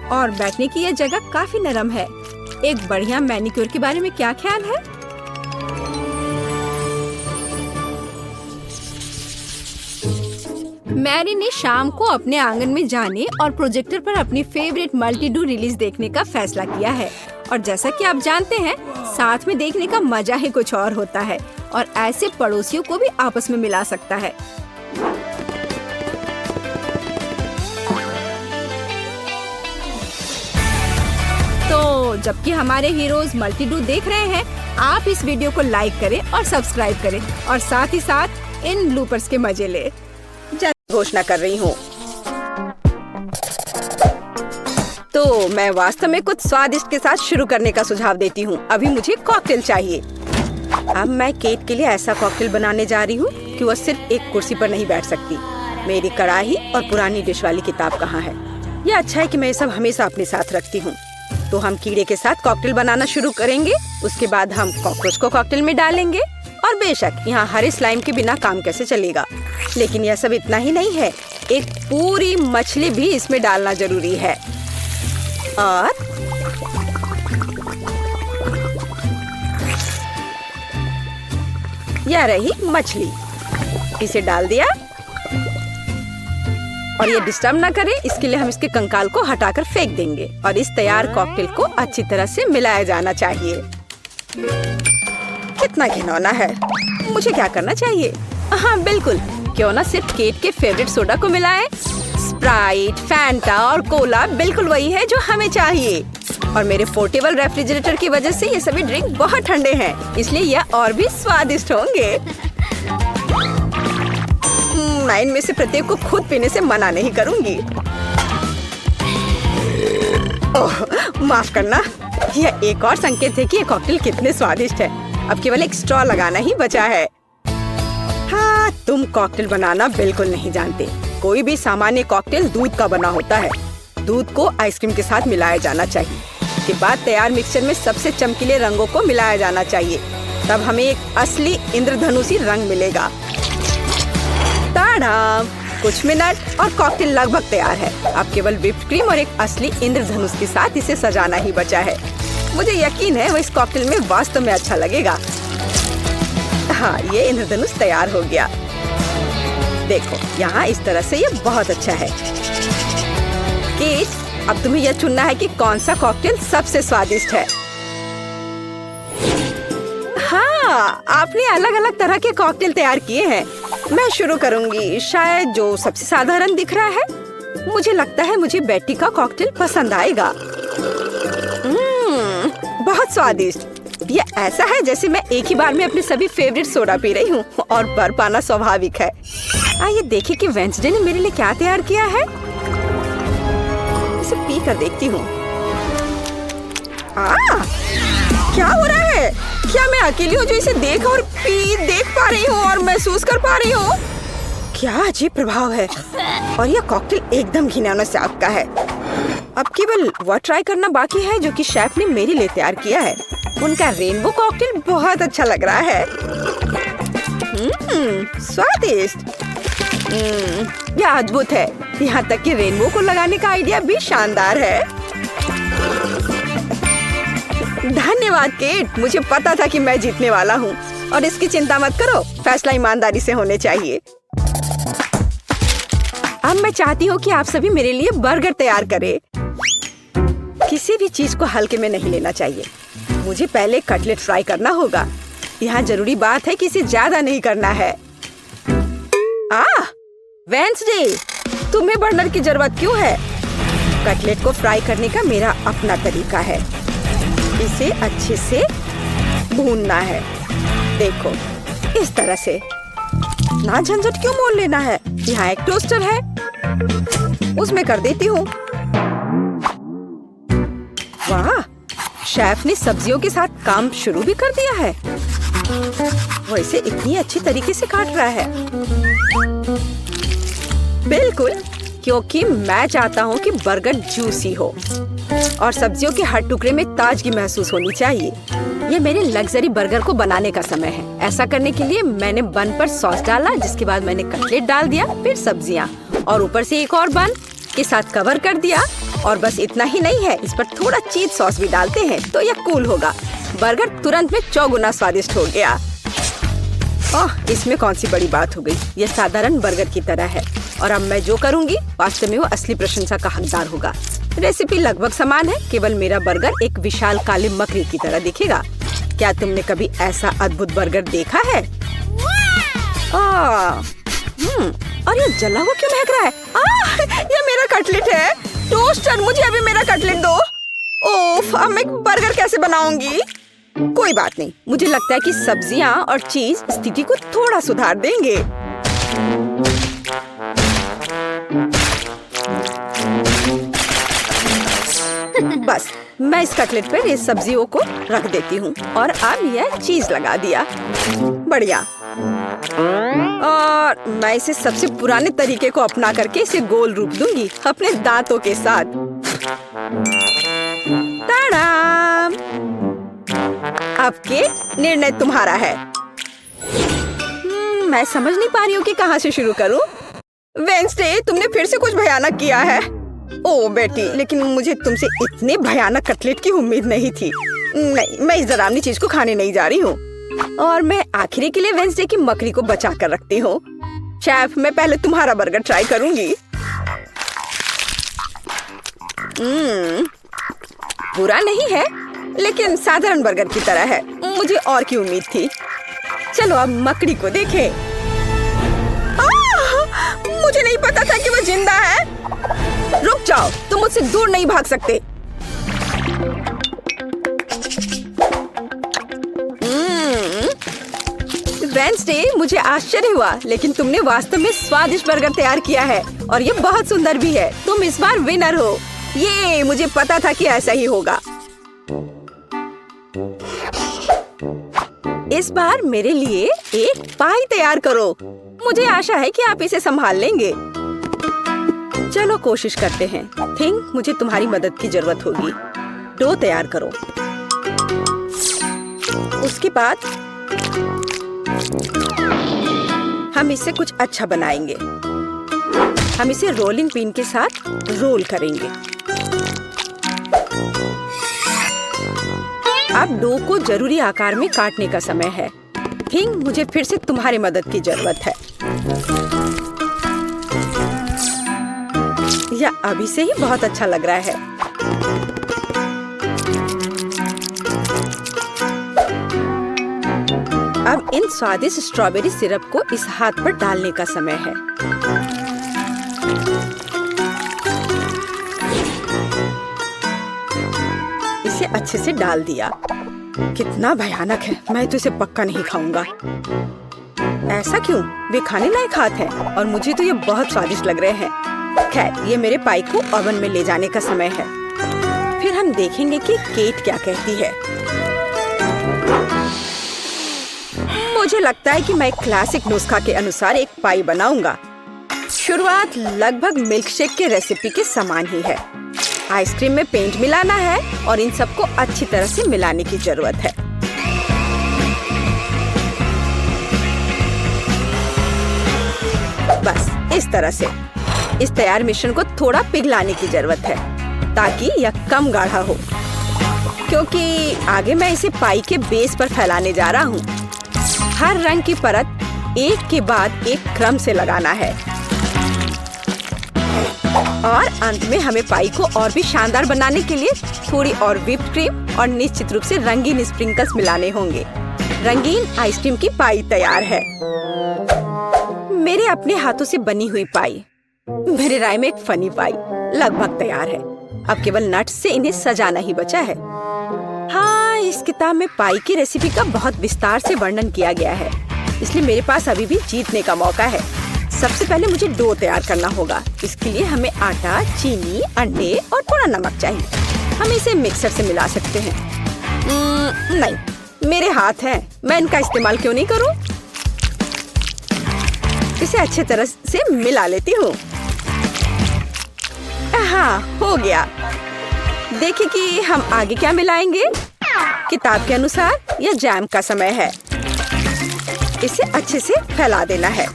और बैठने की यह जगह काफी नरम है। एक बढ़िया मैनिक्योर के बारे में क्या ख्याल है? मैरी ने शाम को अपने आंगन में जाने और प्रोजेक्टर पर अपनी फेवरेट मल्टी-डू रिलीज देखने का फैसला किया है। और जैसा कि आप जानते हैं, साथ में देखने का मजा ही कुछ और होता है और ऐसे पड़ोसियों को भी आपस में मिला सकता है। तो जबकि हमारे हीरोज मल्टी-डू देख रहे हैं, आप इस वीडियो को लाइक करें और सब्सक्राइब करें और साथ ही साथ इन ब्लूपर्स के मजे ले। घोषणा कर रही हूँ। तो मैं वास्तव में कुछ स्वादिष्ट के साथ शुरू करने का सुझाव देती हूँ। अभी मुझे कॉकटेल चाहिए। अब मैं केट के लिए ऐसा कॉकटेल बनाने जा रही हूँ कि वह सिर्फ एक कुर्सी पर नहीं बैठ सकती। मेरी कढ़ाई और पुरानी डिश वाली किताब कहाँ है? यह अच्छा है कि मैं ये सब हमेशा अपने साथ रखती हूँ। तो हम कीड़े के साथ कॉकटेल बनाना शुरू करेंगे। उसके बाद हम कॉकरोच को कॉकटेल में डालेंगे। और बेशक यहाँ हरे स्लाइम के बिना काम कैसे चलेगा। लेकिन यह सब इतना ही नहीं है। एक पूरी मछली भी इसमें डालना जरूरी है। और यह रही मछली, इसे डाल दिया। और ये डिस्टर्ब ना करे इसके लिए हम इसके कंकाल को हटाकर फेंक देंगे। और इस तैयार कॉकटेल को अच्छी तरह से मिलाया जाना चाहिए। कितना घिनौना है, मुझे क्या करना चाहिए? हाँ बिल्कुल, क्यों ना सिर्फ केट के फेवरेट सोडा को मिलाएं। स्प्राइट, फैंटा और कोला बिल्कुल वही है जो हमें चाहिए। और मेरे पोर्टेबल रेफ्रिजरेटर की वजह से ये सभी ड्रिंक बहुत ठंडे हैं, इसलिए यह और भी स्वादिष्ट होंगे। मैं इनमें से प्रत्येक को खुद पीने से मना नहीं करूंगी। ओह, माफ करना, यह एक और संकेत है कि ये कॉकटेल कितने स्वादिष्ट है। अब केवल एक स्ट्रॉ लगाना ही बचा है। हाँ, तुम कॉकटेल बनाना बिल्कुल नहीं जानते। कोई भी सामान्य कॉकटेल दूध का बना होता है। दूध को आइसक्रीम के साथ मिलाया जाना चाहिए। के बाद तैयार मिक्सचर में सबसे चमकीले रंगों को मिलाया जाना चाहिए। तब हमें एक असली इंद्रधनुषी रंग मिलेगा। ताड़ा! कुछ मिनट और कॉकटेल लगभग तैयार है। अब केवल व्हिप्ड क्रीम और एक असली इंद्रधनुष के साथ इसे सजाना ही बचा है। मुझे यकीन है वो इस कॉकटेल में वास्तव में अच्छा लगेगा। हाँ, ये इंद्रधनुष तैयार हो गया। देखो, यहाँ इस तरह से ये बहुत अच्छा है। केट, अब तुम्हें यह चुनना है कि कौन सा कॉकटेल सबसे स्वादिष्ट है। हाँ, आपने अलग अलग तरह के कॉकटेल तैयार किए हैं। मैं शुरू करूंगी, शायद जो सबसे साधारण दिख रहा है। मुझे लगता है मुझे बेटी का कॉकटेल पसंद आएगा। बहुत स्वादिष्ट। ये ऐसा है जैसे मैं एक ही बार में अपने सभी फेवरेट सोडा पी रही हूँ और भर पाना स्वाभाविक है। आइए देखें कि वेंसडे ने मेरे लिए क्या तैयार किया है। इसे पी कर देखती हूँ। क्या हो रहा है? क्या मैं अकेली हूँ जो इसे देख पा रही हूँ और महसूस कर पा रही हूँ? क्या अजीब प्रभाव है। और यह कॉकटेल एकदम घिनौना स्वाद का है। अब केवल वह ट्राई करना बाकी है जो कि शेफ ने मेरे लिए तैयार किया है। उनका रेनबो कॉकटेल बहुत अच्छा लग रहा है। स्वादिष्ट। यह अद्भुत है। यहाँ तक कि रेनबो को लगाने का आइडिया भी शानदार है। धन्यवाद केट, मुझे पता था कि मैं जीतने वाला हूँ। और इसकी चिंता मत करो, फैसला ईमानदारी से होने चाहिए। अब मैं चाहती हूँ कि आप सभी मेरे लिए बर्गर तैयार करें। किसी भी चीज को हल्के में नहीं लेना चाहिए। मुझे पहले कटलेट फ्राई करना होगा। यहाँ जरूरी बात है कि इसे ज्यादा नहीं करना है। वेंसडे, तुम्हें बर्नर की जरूरत क्यों है? कटलेट को फ्राई करने का मेरा अपना तरीका है। इसे अच्छे से भूनना है। देखो, इस तरह से। ना झंझट क्यों मोल लेना है? यहाँ एक टोस्टर है, उसमें कर देती हूँ। वाह, शेफ ने सब्जियों के साथ काम शुरू भी कर दिया है। वो इसे इतनी अच्छी तरीके से काट रहा है। बिल्कुल, क्योंकि मैं चाहता हूँ कि बर्गर जूसी हो और सब्जियों के हर टुकड़े में ताजगी महसूस होनी चाहिए। ये मेरे लग्जरी बर्गर को बनाने का समय है। ऐसा करने के लिए मैंने बन पर सॉस डाला, जिसके बाद मैंने कटलेट डाल दिया, फिर सब्जियाँ और ऊपर से एक और बन के साथ कवर कर दिया। और बस इतना ही नहीं है, इस पर थोड़ा चीज सॉस भी डालते हैं तो यह कूल होगा। बर्गर तुरंत में 4 गुना स्वादिष्ट हो गया। ओह, इसमें कौन सी बड़ी बात हो गई। यह साधारण बर्गर की तरह है और अब मैं जो करूंगी वास्तव में वो असली प्रशंसा का हकदार होगा। रेसिपी लगभग समान है, केवल मेरा बर्गर एक विशाल काले मकड़ी की तरह दिखेगा। क्या तुमने कभी ऐसा अद्भुत बर्गर देखा है? और ये जला हुआ क्यों महक रहा है? ये मेरा कटलेट है। टोस्टर, मुझे अभी मेरा कटलेट दो। ओफ, अब मैं बर्गर कैसे बनाऊंगी? कोई बात नहीं, मुझे लगता है कि सब्जियां और चीज स्थिति को थोड़ा सुधार देंगे। बस मैं इस कटलेट पर इस सब्जियों को रख देती हूँ और अब यह चीज लगा दिया। बढ़िया। और मैं इसे सबसे पुराने तरीके को अपना करके इसे गोल रूप दूंगी अपने दांतों के साथ। ताड़ाम! अब के निर्णय तुम्हारा है। मैं समझ नहीं पा रही हूँ कि कहाँ से शुरू करूँ। वेंसडे, तुमने फिर से कुछ भयानक किया है। ओ बेटी, लेकिन मुझे तुमसे इतने भयानक कटलेट की उम्मीद नहीं थी। नहीं, मैं इस डरावनी चीज को खाने नहीं जा रही हूँ। और मैं आखिरी के लिए वेंसडे की मकड़ी को बचा कर रखती हूँ। शेफ, मैं पहले तुम्हारा बर्गर ट्राई करूंगी। बुरा नहीं है, लेकिन साधारण बर्गर की तरह है। मुझे और की उम्मीद थी। चलो अब मकड़ी को देखें। मुझे नहीं पता था कि वो जिंदा है। रुक जाओ, तुम मुझसे दूर नहीं भाग सकते। वेंसडे, मुझे आश्चर्य हुआ, लेकिन तुमने वास्तव में स्वादिष्ट बर्गर तैयार किया है और ये बहुत सुंदर भी है। तुम इस बार विनर हो। ये मुझे पता था कि ऐसा ही होगा। इस बार मेरे लिए एक पाई तैयार करो। मुझे आशा है कि आप इसे संभाल लेंगे। चलो कोशिश करते हैं। थिंक मुझे तुम्हारी मदद की जरूरत होगी। डो तैयार करो। उसके बाद हम इससे कुछ अच्छा बनाएंगे। हम इसे रोलिंग पिन के साथ रोल करेंगे। अब डो को जरूरी आकार में काटने का समय है। थिंक मुझे फिर से तुम्हारी मदद की जरूरत है। यह अभी से ही बहुत अच्छा लग रहा है। अब इन स्वादिष्ट स्ट्रॉबेरी सिरप को इस हाथ पर डालने का समय है। इसे अच्छे से डाल दिया। कितना भयानक है। मैं तो इसे पक्का नहीं खाऊंगा। ऐसा क्यों? वे खाने लायक हाथ हैं और मुझे तो ये बहुत स्वादिष्ट लग रहे हैं। खैर, ये मेरे पाई को ओवन में ले जाने का समय है। फिर हम देखेंगे कि केट क्या कहती है। मुझे लगता है कि मैं क्लासिक नुस्खा के अनुसार एक पाई बनाऊंगा। शुरुआत लगभग मिल्कशेक के रेसिपी के समान ही है। आइसक्रीम में पेंट मिलाना है और इन सबको अच्छी तरह से मिलाने की जरूरत है। बस इस तरह से। इस तैयार मिश्रण को थोड़ा पिघलाने की जरूरत है ताकि यह कम गाढ़ा हो, क्योंकि आगे मैं इसे पाई के बेस पर फैलाने जा रहा हूँ। हर रंग की परत एक के बाद एक क्रम से लगाना है और अंत में हमें पाई को और भी शानदार बनाने के लिए थोड़ी और व्हिप्ड क्रीम और निश्चित रूप से रंगीन स्प्रिंकल्स मिलाने होंगे। रंगीन आइसक्रीम की पाई तैयार है। मेरे अपने हाथों से बनी हुई पाई, मेरे राय में एक फनी पाई, लगभग तैयार है। अब केवल नट्स से इन्हें सजाना ही बचा है। हाँ, इस किताब में पाई की रेसिपी का बहुत विस्तार से वर्णन किया गया है, इसलिए मेरे पास अभी भी जीतने का मौका है। सबसे पहले मुझे डो तैयार करना होगा। इसके लिए हमें आटा, चीनी, अंडे और थोड़ा नमक चाहिए। हम इसे मिक्सर से मिला सकते हैं। नहीं, मेरे हाथ हैं, मैं इनका इस्तेमाल क्यों नहीं करूं? इसे अच्छे तरह से मिला लेती हूँ। हाँ, हो गया। देखिए कि हम आगे क्या मिलाएंगे। किताब के अनुसार यह जैम का समय है। इसे अच्छे से फैला देना है।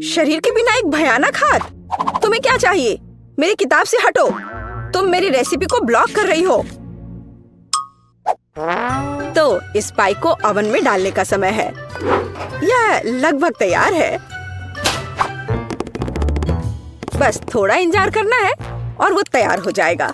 शरीर के बिना एक भयानक हाथ। तुम्हें क्या चाहिए? मेरी किताब से हटो। तुम मेरी रेसिपी को ब्लॉक कर रही हो। तो इस पाई को ओवन में डालने का समय है। यह लगभग तैयार है। बस थोड़ा इंतजार करना है और वो तैयार हो जाएगा।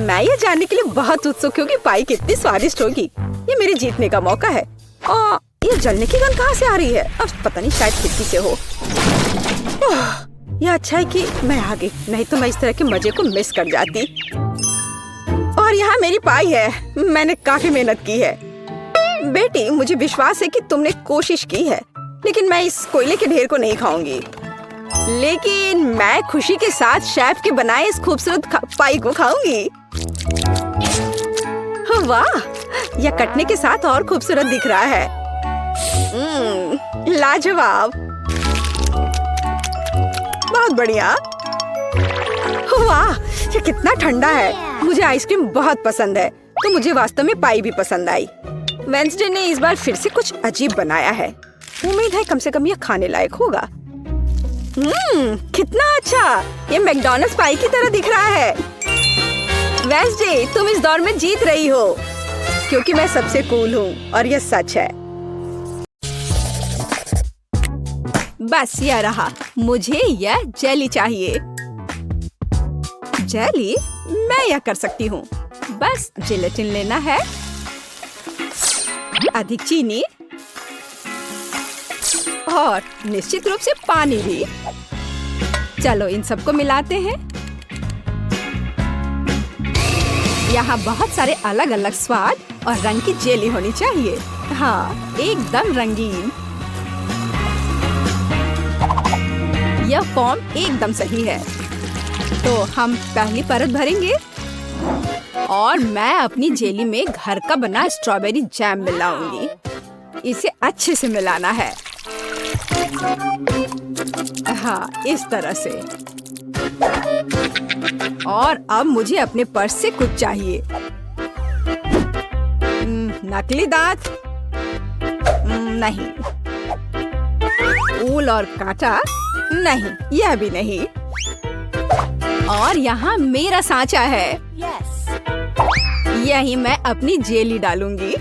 मैं ये जानने के लिए बहुत उत्सुक हूँ कि पाई कितनी स्वादिष्ट होगी। ये मेरे जीतने का मौका है। और ये जलने की गंध कहाँ से आ रही है? अब पता नहीं, शायद खिड़की से हो। यह अच्छा है कि मैं आ गई, नहीं तो मैं इस तरह के मजे को मिस कर जाती। और यहाँ मेरी पाई है। मैंने काफी मेहनत की है। बेटी, मुझे विश्वास है कि तुमने कोशिश की है, लेकिन मैं इस कोयले के ढेर को नहीं खाऊंगी। लेकिन मैं खुशी के साथ शेफ के बनाए इस खूबसूरत पाई को खाऊंगी। वाह, यह कटने के साथ और खूबसूरत दिख रहा है। लाजवाब, बहुत बढ़िया। वाह, ये कितना ठंडा है। मुझे आइसक्रीम बहुत पसंद है। तो मुझे वास्तव में पाई भी पसंद आई। वेंसडे ने इस बार फिर से कुछ अजीब बनाया है। उम्मीद है कम से कम यह खाने लायक होगा। कितना अच्छा! ये मैकडॉनल्ड्स पाई की तरह दिख रहा है। वेंसडे, तुम इस दौर में जीत रही हो क्योंकि मैं सबसे कूल हूँ और यह सच है। बस यह रहा, मुझे यह जेली चाहिए। जेली? मैं यह कर सकती हूँ। बस जिलेटिन लेना है, अधिक चीनी और निश्चित रूप से पानी भी। चलो इन सबको मिलाते हैं। यहाँ बहुत सारे अलग अलग स्वाद और रंग की जेली होनी चाहिए। हाँ, एकदम रंगीन। यह फॉर्म एकदम सही है। तो हम पहली परत भरेंगे और मैं अपनी जेली में घर का बना स्ट्रॉबेरी जैम मिलाऊंगी। इसे अच्छे से मिलाना है। हाँ, इस तरह से। और अब मुझे अपने पर्स से कुछ चाहिए। नकली दांत? नहीं। ऊल और कांटा? नहीं, यह भी नहीं। और यहाँ मेरा सांचा है। यही मैं अपनी जेली डालूंगी।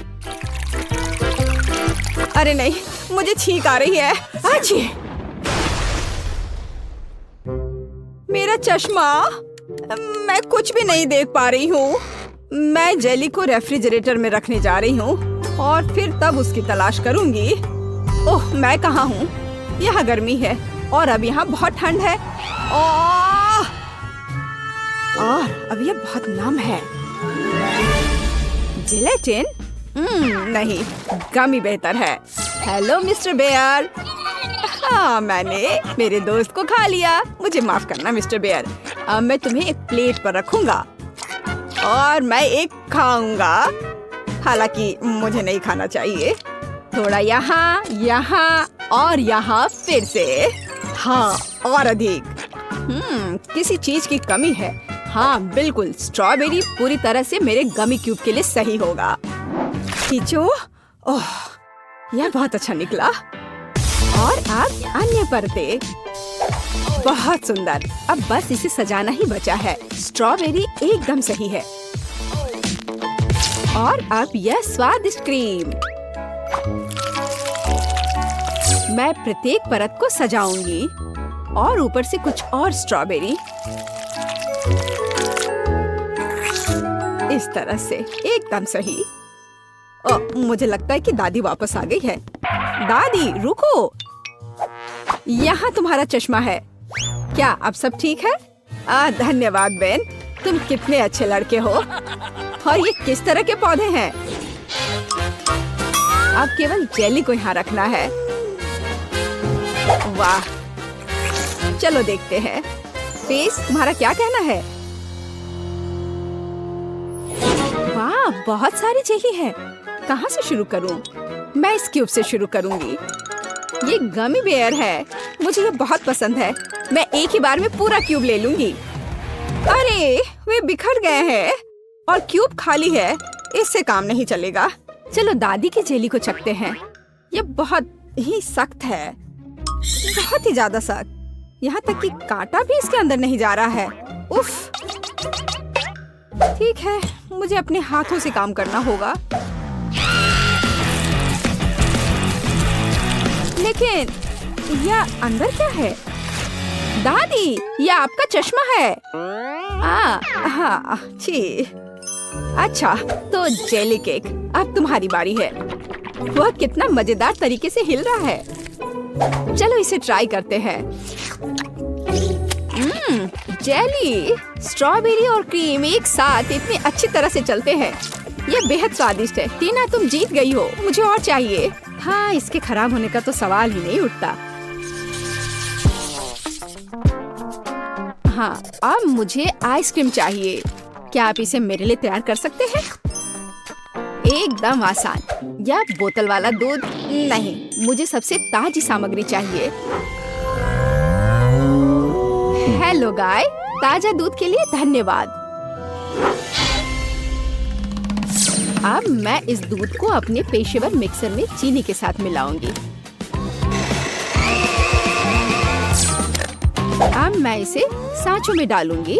अरे नहीं, मुझे छींक आ रही है। आजी! मेरा चश्मा! मैं कुछ भी नहीं देख पा रही हूँ। मैं जेली को रेफ्रिजरेटर में रखने जा रही हूँ और फिर तब उसकी तलाश करूंगी। ओह, मैं कहाँ हूँ? यहाँ गर्मी है और अब यहाँ बहुत ठंड है। और अब यह बहुत नम है। जिलेटिन? नहीं, गमी बेहतर है। Hello mister Bayer. हाँ, मैंने मेरे दोस्त को खा लिया। मुझे माफ करना मिस्टर बेयर। अब मैं तुम्हें एक प्लेट पर रखूंगा और मैं एक खाऊंगा। हालांकि मुझे नहीं खाना चाहिए। थोड़ा यहाँ, यहाँ और यहाँ फिर से। हाँ, और अधिक। किसी चीज की कमी है। हाँ, बिल्कुल। स्ट्रॉबेरी पूरी तरह से मेरे गमी क्यूब के लिए सही होगा। खींचो। ओह, यह बहुत अच्छा निकला। और अब अन्य परतें। बहुत सुंदर। अब बस इसे सजाना ही बचा है। स्ट्रॉबेरी एकदम सही है। और अब यह स्वादिष्ट क्रीम। मैं प्रत्येक परत को सजाऊंगी और ऊपर से कुछ और स्ट्रॉबेरी। इस तरह से एकदम सही। मुझे लगता है कि दादी वापस आ गई है। दादी, रुको। यहाँ तुम्हारा चश्मा है। क्या अब सब ठीक है? धन्यवाद बेन, तुम कितने अच्छे लड़के हो। और ये किस तरह के पौधे हैं? अब केवल जेली को यहाँ रखना है। वाह, चलो देखते हैं। फेस, तुम्हारा क्या कहना है? वाह, बहुत सारी जेली है। कहाँ से शुरू करूं? मैं इस क्यूब से शुरू करूंगी। ये गमी बेयर है। मुझे ये बहुत पसंद है। मैं एक ही बार में पूरा क्यूब ले लूंगी। अरे, वे बिखर गए हैं और क्यूब खाली है। इससे काम नहीं चलेगा। चलो दादी की जेली को चखते हैं। ये बहुत ही सख्त है, बहुत ही ज्यादा सख्त। यहाँ तक कि कांटा भी इसके अंदर नहीं जा रहा है। उफ। ठीक है, मुझे अपने हाथों से काम करना होगा। लेकिन यह अंदर क्या है? दादी, यह आपका चश्मा है। हाँ, छी। अच्छा, तो जेली केक, अब तुम्हारी बारी है। वह कितना मजेदार तरीके से हिल रहा है। चलो इसे ट्राई करते हैं। जेली, स्ट्रॉबेरी और क्रीम एक साथ इतनी अच्छी तरह से चलते हैं। ये बेहद स्वादिष्ट है। टीना, तुम जीत गई हो। मुझे और चाहिए। हाँ, इसके खराब होने का तो सवाल ही नहीं उठता। हाँ, अब मुझे आइसक्रीम चाहिए। क्या आप इसे मेरे लिए तैयार कर सकते हैं? एकदम आसान। या बोतल वाला दूध? नहीं, मुझे सबसे ताजी सामग्री चाहिए। हेलो गाय, ताजा दूध के लिए धन्यवाद। अब मैं इस दूध को अपने पेशेवर मिक्सर में चीनी के साथ मिलाऊंगी। अब मैं इसे सांचों में डालूंगी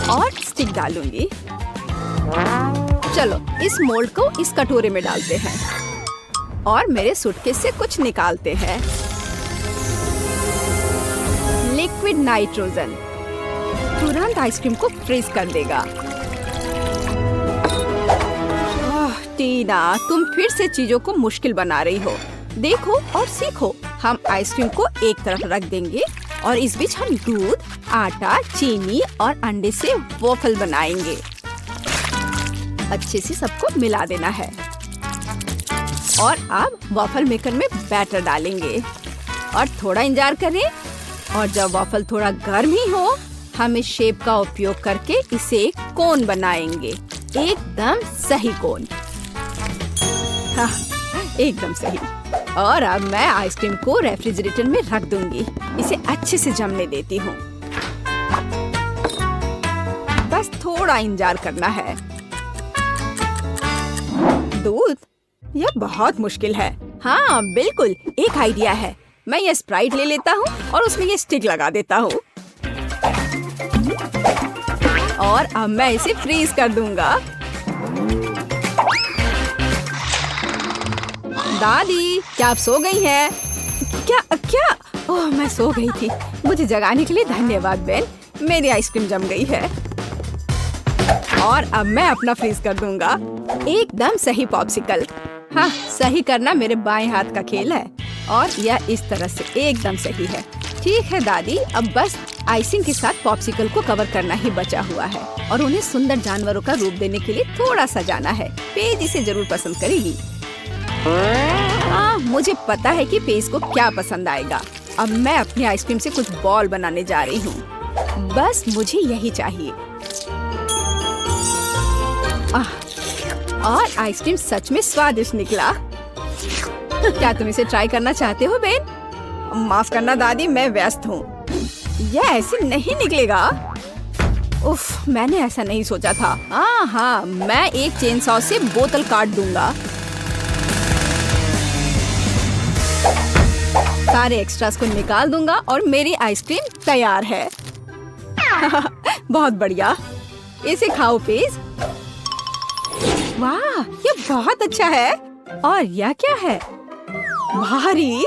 और स्टिक डालूंगी। चलो इस मोल्ड को इस कटोरे में डालते हैं और मेरे सूटकेस से कुछ निकालते हैं। लिक्विड नाइट्रोजन तुरंत आइसक्रीम को फ्रीज कर देगा। टीना, तुम फिर से चीजों को मुश्किल बना रही हो। देखो और सीखो। हम आइसक्रीम को एक तरफ रख देंगे और इस बीच हम दूध, आटा, चीनी और अंडे से वॉफल बनाएंगे। अच्छे से सबको मिला देना है और अब वॉफल मेकर में बैटर डालेंगे और थोड़ा इंतजार करें। और जब वॉफल थोड़ा गर्म ही हो, हम इस शेप का उपयोग करके इसे एक कोन बनाएंगे। एकदम सही कोन। हाँ, एकदम सही। और अब मैं आइसक्रीम को रेफ्रिजरेटर में रख दूंगी। इसे अच्छे से जमने देती हूँ। बस थोड़ा इंतजार करना है। दूध? यह बहुत मुश्किल है। हाँ बिल्कुल, एक आइडिया है। मैं ये स्प्राइट ले लेता हूँ और उसमें ये स्टिक लगा देता हूँ और अब मैं इसे फ्रीज कर दूंगा। दादी, क्या आप सो गई हैं? क्या? ओह, मैं सो गई थी। मुझे जगाने के लिए धन्यवाद बेन। मेरी आइसक्रीम जम गई है और अब मैं अपना फ्रीज कर दूंगा। एकदम सही पॉप्सिकल। हाँ, सही करना मेरे बाएं हाथ का खेल है और यह इस तरह से एकदम सही है। ठीक है दादी, अब बस आइसिंग के साथ पॉप्सिकल को कवर करना ही बचा हुआ है और उन्हें सुंदर जानवरों का रूप देने के लिए थोड़ा सजाना है। पेज इसे जरूर पसंद करेगी। हाँ, मुझे पता है कि पेज को क्या पसंद आएगा। अब मैं अपनी आइसक्रीम से कुछ बॉल बनाने जा रही हूँ। बस मुझे यही चाहिए। और आइसक्रीम सच में स्वादिष्ट निकला। क्या तुम इसे ट्राई करना चाहते हो बेन? माफ करना दादी, मैं व्यस्त हूँ। यह ऐसे नहीं निकलेगा। उफ, मैंने ऐसा नहीं सोचा था। हाँ, मैं एक चेन सॉ से बोतल काट दूंगा। सारे एक्स्ट्रास को निकाल दूंगा और मेरी आइसक्रीम तैयार है। बहुत बढ़िया। इसे खाओ प्लीज। वाह, ये बहुत अच्छा है। और यह क्या है? भारी।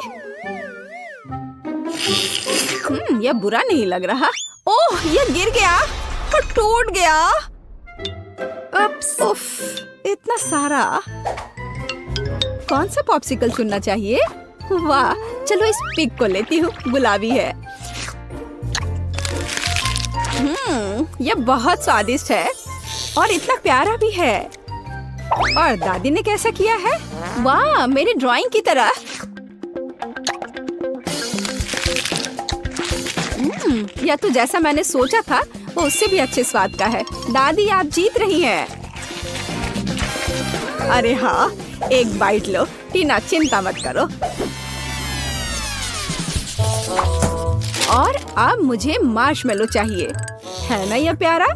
यह बुरा नहीं लग रहा। ओह, यह गिर गया और टूट गया। उफ, इतना सारा। कौन सा पॉप्सिकल चुनना चाहिए? वाह, चलो इस पिग को लेती हूँ। गुलाबी है। यह बहुत स्वादिष्ट है और इतना प्यारा भी है। और दादी ने कैसा किया है? वाह, मेरी ड्राइंग की तरह। यह तो जैसा मैंने सोचा था वो उससे भी अच्छे स्वाद का है। दादी, आप जीत रही हैं। अरे हाँ, एक बाइट लो। टीना, चिंता मत करो। और अब मुझे मार्शमेलो चाहिए। है ना यह प्यारा?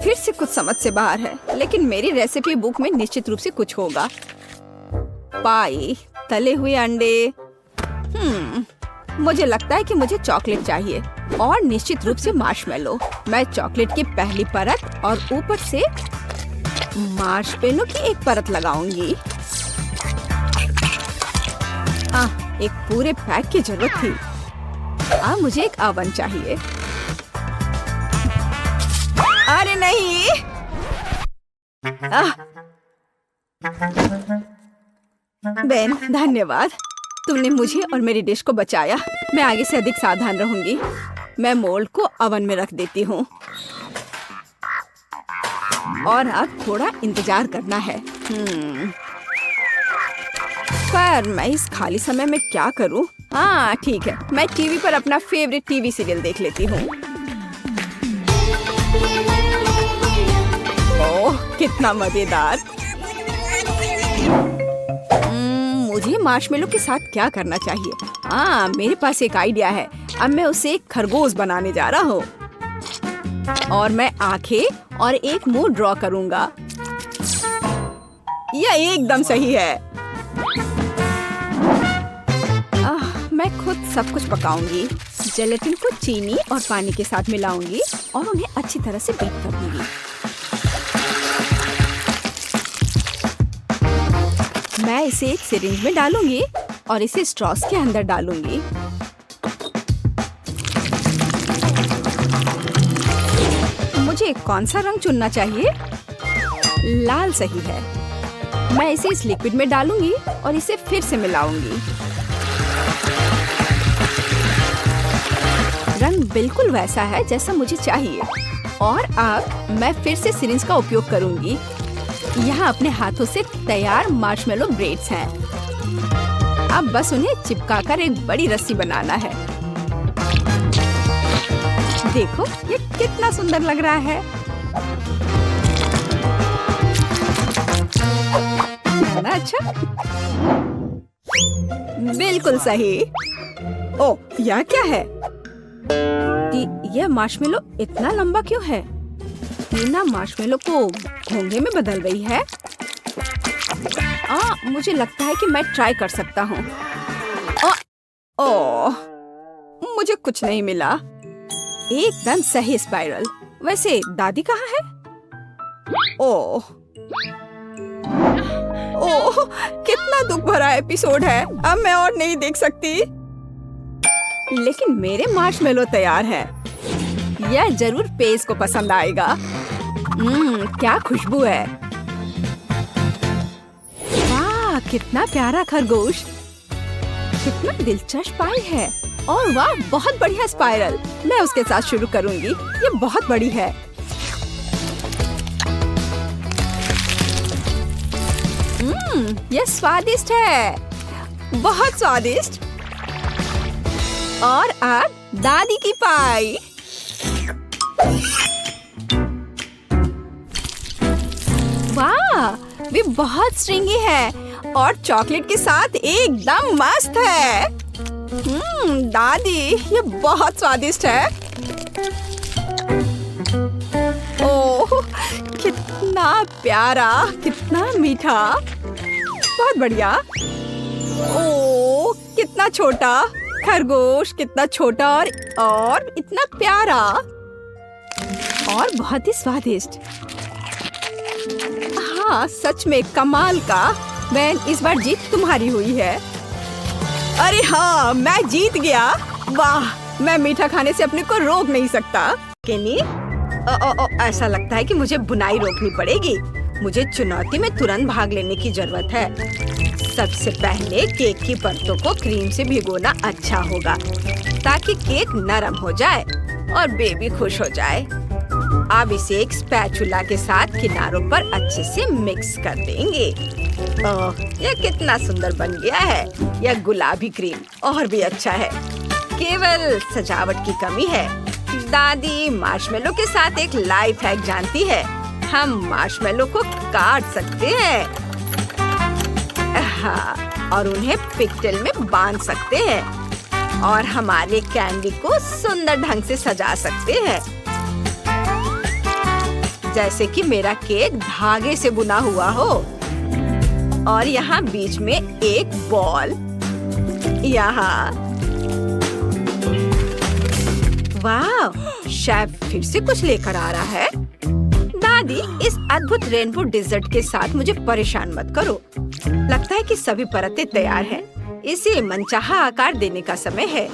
फिर से कुछ समझ से बाहर है, लेकिन मेरी रेसिपी बुक में निश्चित रूप से कुछ होगा। पाई, तले हुए अंडे। मुझे लगता है कि मुझे चॉकलेट चाहिए और निश्चित रूप से मार्शमेलो। मैं चॉकलेट की पहली परत और ऊपर से मार्शमेलो की एक परत लगाऊंगी। एक पूरे पैक की जरूरत थी। अब मुझे एक ओवन चाहिए। अरे नहीं। बेन, धन्यवाद। तुमने मुझे और मेरी डिश को बचाया। मैं आगे से अधिक सावधान रहूंगी। मैं मोल्ड को ओवन में रख देती हूँ और अब थोड़ा इंतजार करना है। पर मैं इस खाली समय में क्या करूं? हाँ ठीक है, मैं टीवी पर अपना फेवरेट टीवी सीरियल देख लेती हूँ। ओह, कितना मजेदार। मुझे मार्शमेलो के साथ क्या करना चाहिए? हाँ, मेरे पास एक आइडिया है। अब मैं उसे एक खरगोश बनाने जा रहा हूँ। और मैं आंखें और एक मुंह ड्रॉ करूंगा। यह एकदम सही है। मैं खुद सब कुछ पकाऊंगी। जेलेटिन को चीनी और पानी के साथ मिलाऊंगी और उन्हें अच्छी तरह से बीट कर दूंगी। मैं इसे एक सिरिंज में डालूंगी और इसे स्ट्रॉस के अंदर डालूंगी। मुझे कौन सा रंग चुनना चाहिए? लाल सही है। मैं इसे इस लिक्विड में डालूंगी और इसे फिर से मिलाऊंगी। रंग बिल्कुल वैसा है जैसा मुझे चाहिए। और अब मैं फिर से सिरिंज का उपयोग करूंगी। यहाँ अपने हाथों से तैयार मार्शमेलो ब्रेड्स हैं। अब बस उन्हें चिपकाकर एक बड़ी रस्सी बनाना है। देखो ये कितना सुंदर लग रहा है। है ना अच्छा? बिल्कुल सही। ओह, यह क्या है? यह मार्शमेलो इतना लंबा क्यों है? टीना मार्शमेलो को घोंघे में बदल रही है। मुझे लगता है कि मैं ट्राई कर सकता हूँ। ओह, मुझे कुछ नहीं मिला। एकदम सही स्पाइरल। वैसे दादी कहाँ है? ओह, कितना दुख भरा एपिसोड है। अब मैं और नहीं देख सकती। लेकिन मेरे मार्शमेलो तैयार है। यह जरूर पेज को पसंद आएगा। क्या खुशबू है। वाह, कितना प्यारा खरगोश। कितना दिलचस्प पाई है। और वाह, बहुत बढ़िया स्पाइरल। मैं उसके साथ शुरू करूंगी। ये बहुत बड़ी है। ये स्वादिष्ट है। बहुत स्वादिष्ट। और अब दादी की पाई। वाह, वे बहुत स्ट्रिंगी है और चॉकलेट के साथ एकदम मस्त है। दादी, ये बहुत स्वादिष्ट है। ओह, कितना प्यारा, कितना मीठा। बहुत बढ़िया। ओह, कितना छोटा खरगोश, कितना छोटा और इतना प्यारा और बहुत ही स्वादिष्ट। हाँ, सच में कमाल का। वैन, इस बार जीत तुम्हारी हुई है। अरे हाँ, मैं जीत गया। वाह, मैं मीठा खाने से अपने को रोक नहीं सकता। केनी, ऐसा लगता है कि मुझे बुनाई रोकनी पड़ेगी। मुझे चुनौती में तुरंत भाग लेने की जरूरत है। सबसे पहले केक की परतों को क्रीम से भिगोना अच्छा होगा ताकि केक नरम हो जाए और बेबी खुश हो जाए। अब इसे एक स्पैचुला के साथ किनारों पर अच्छे से मिक्स कर देंगे। ओह, यह कितना सुंदर बन गया है। यह गुलाबी क्रीम और भी अच्छा है। केवल सजावट की कमी है। दादी मार्शमेलो के साथ एक लाइफ हैक जानती है। हम मार्शमेलो को काट सकते हैं। हाँ, और उन्हें पिकटेल में बांध सकते हैं और हमारे कैंडी को सुंदर ढंग से सजा सकते हैं। जैसे कि मेरा केक धागे से बुना हुआ हो और यहाँ बीच में एक बॉल। यहाँ वाह, शेफ फिर से कुछ लेकर आ रहा है। दादी, इस अद्भुत रेनबो डेजर्ट के साथ मुझे परेशान मत करो। लगता है कि सभी परतें तैयार हैं। इसे मनचाहा आकार देने का समय है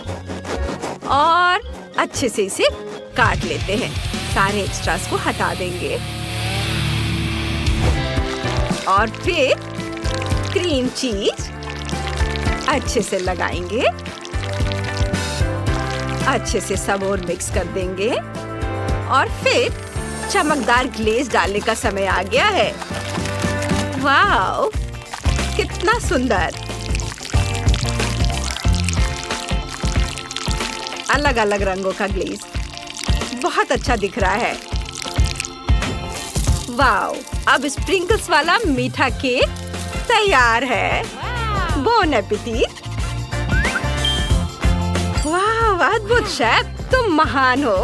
और अच्छे से इसे काट लेते हैं। सारे एक्स्ट्रास को हटा देंगे और फिर क्रीम चीज अच्छे से लगाएंगे। अच्छे से सब और मिक्स कर देंगे और फिर चमकदार ग्लेज डालने का समय आ गया है। वाह, कितना सुंदर। अलग अलग रंगों का ग्लेज बहुत अच्छा दिख रहा है। वाह, अब स्प्रिंकल्स वाला मीठा केक तैयार है। Bone appétit. वाह, अद्भुत शेफ, तुम महान हो।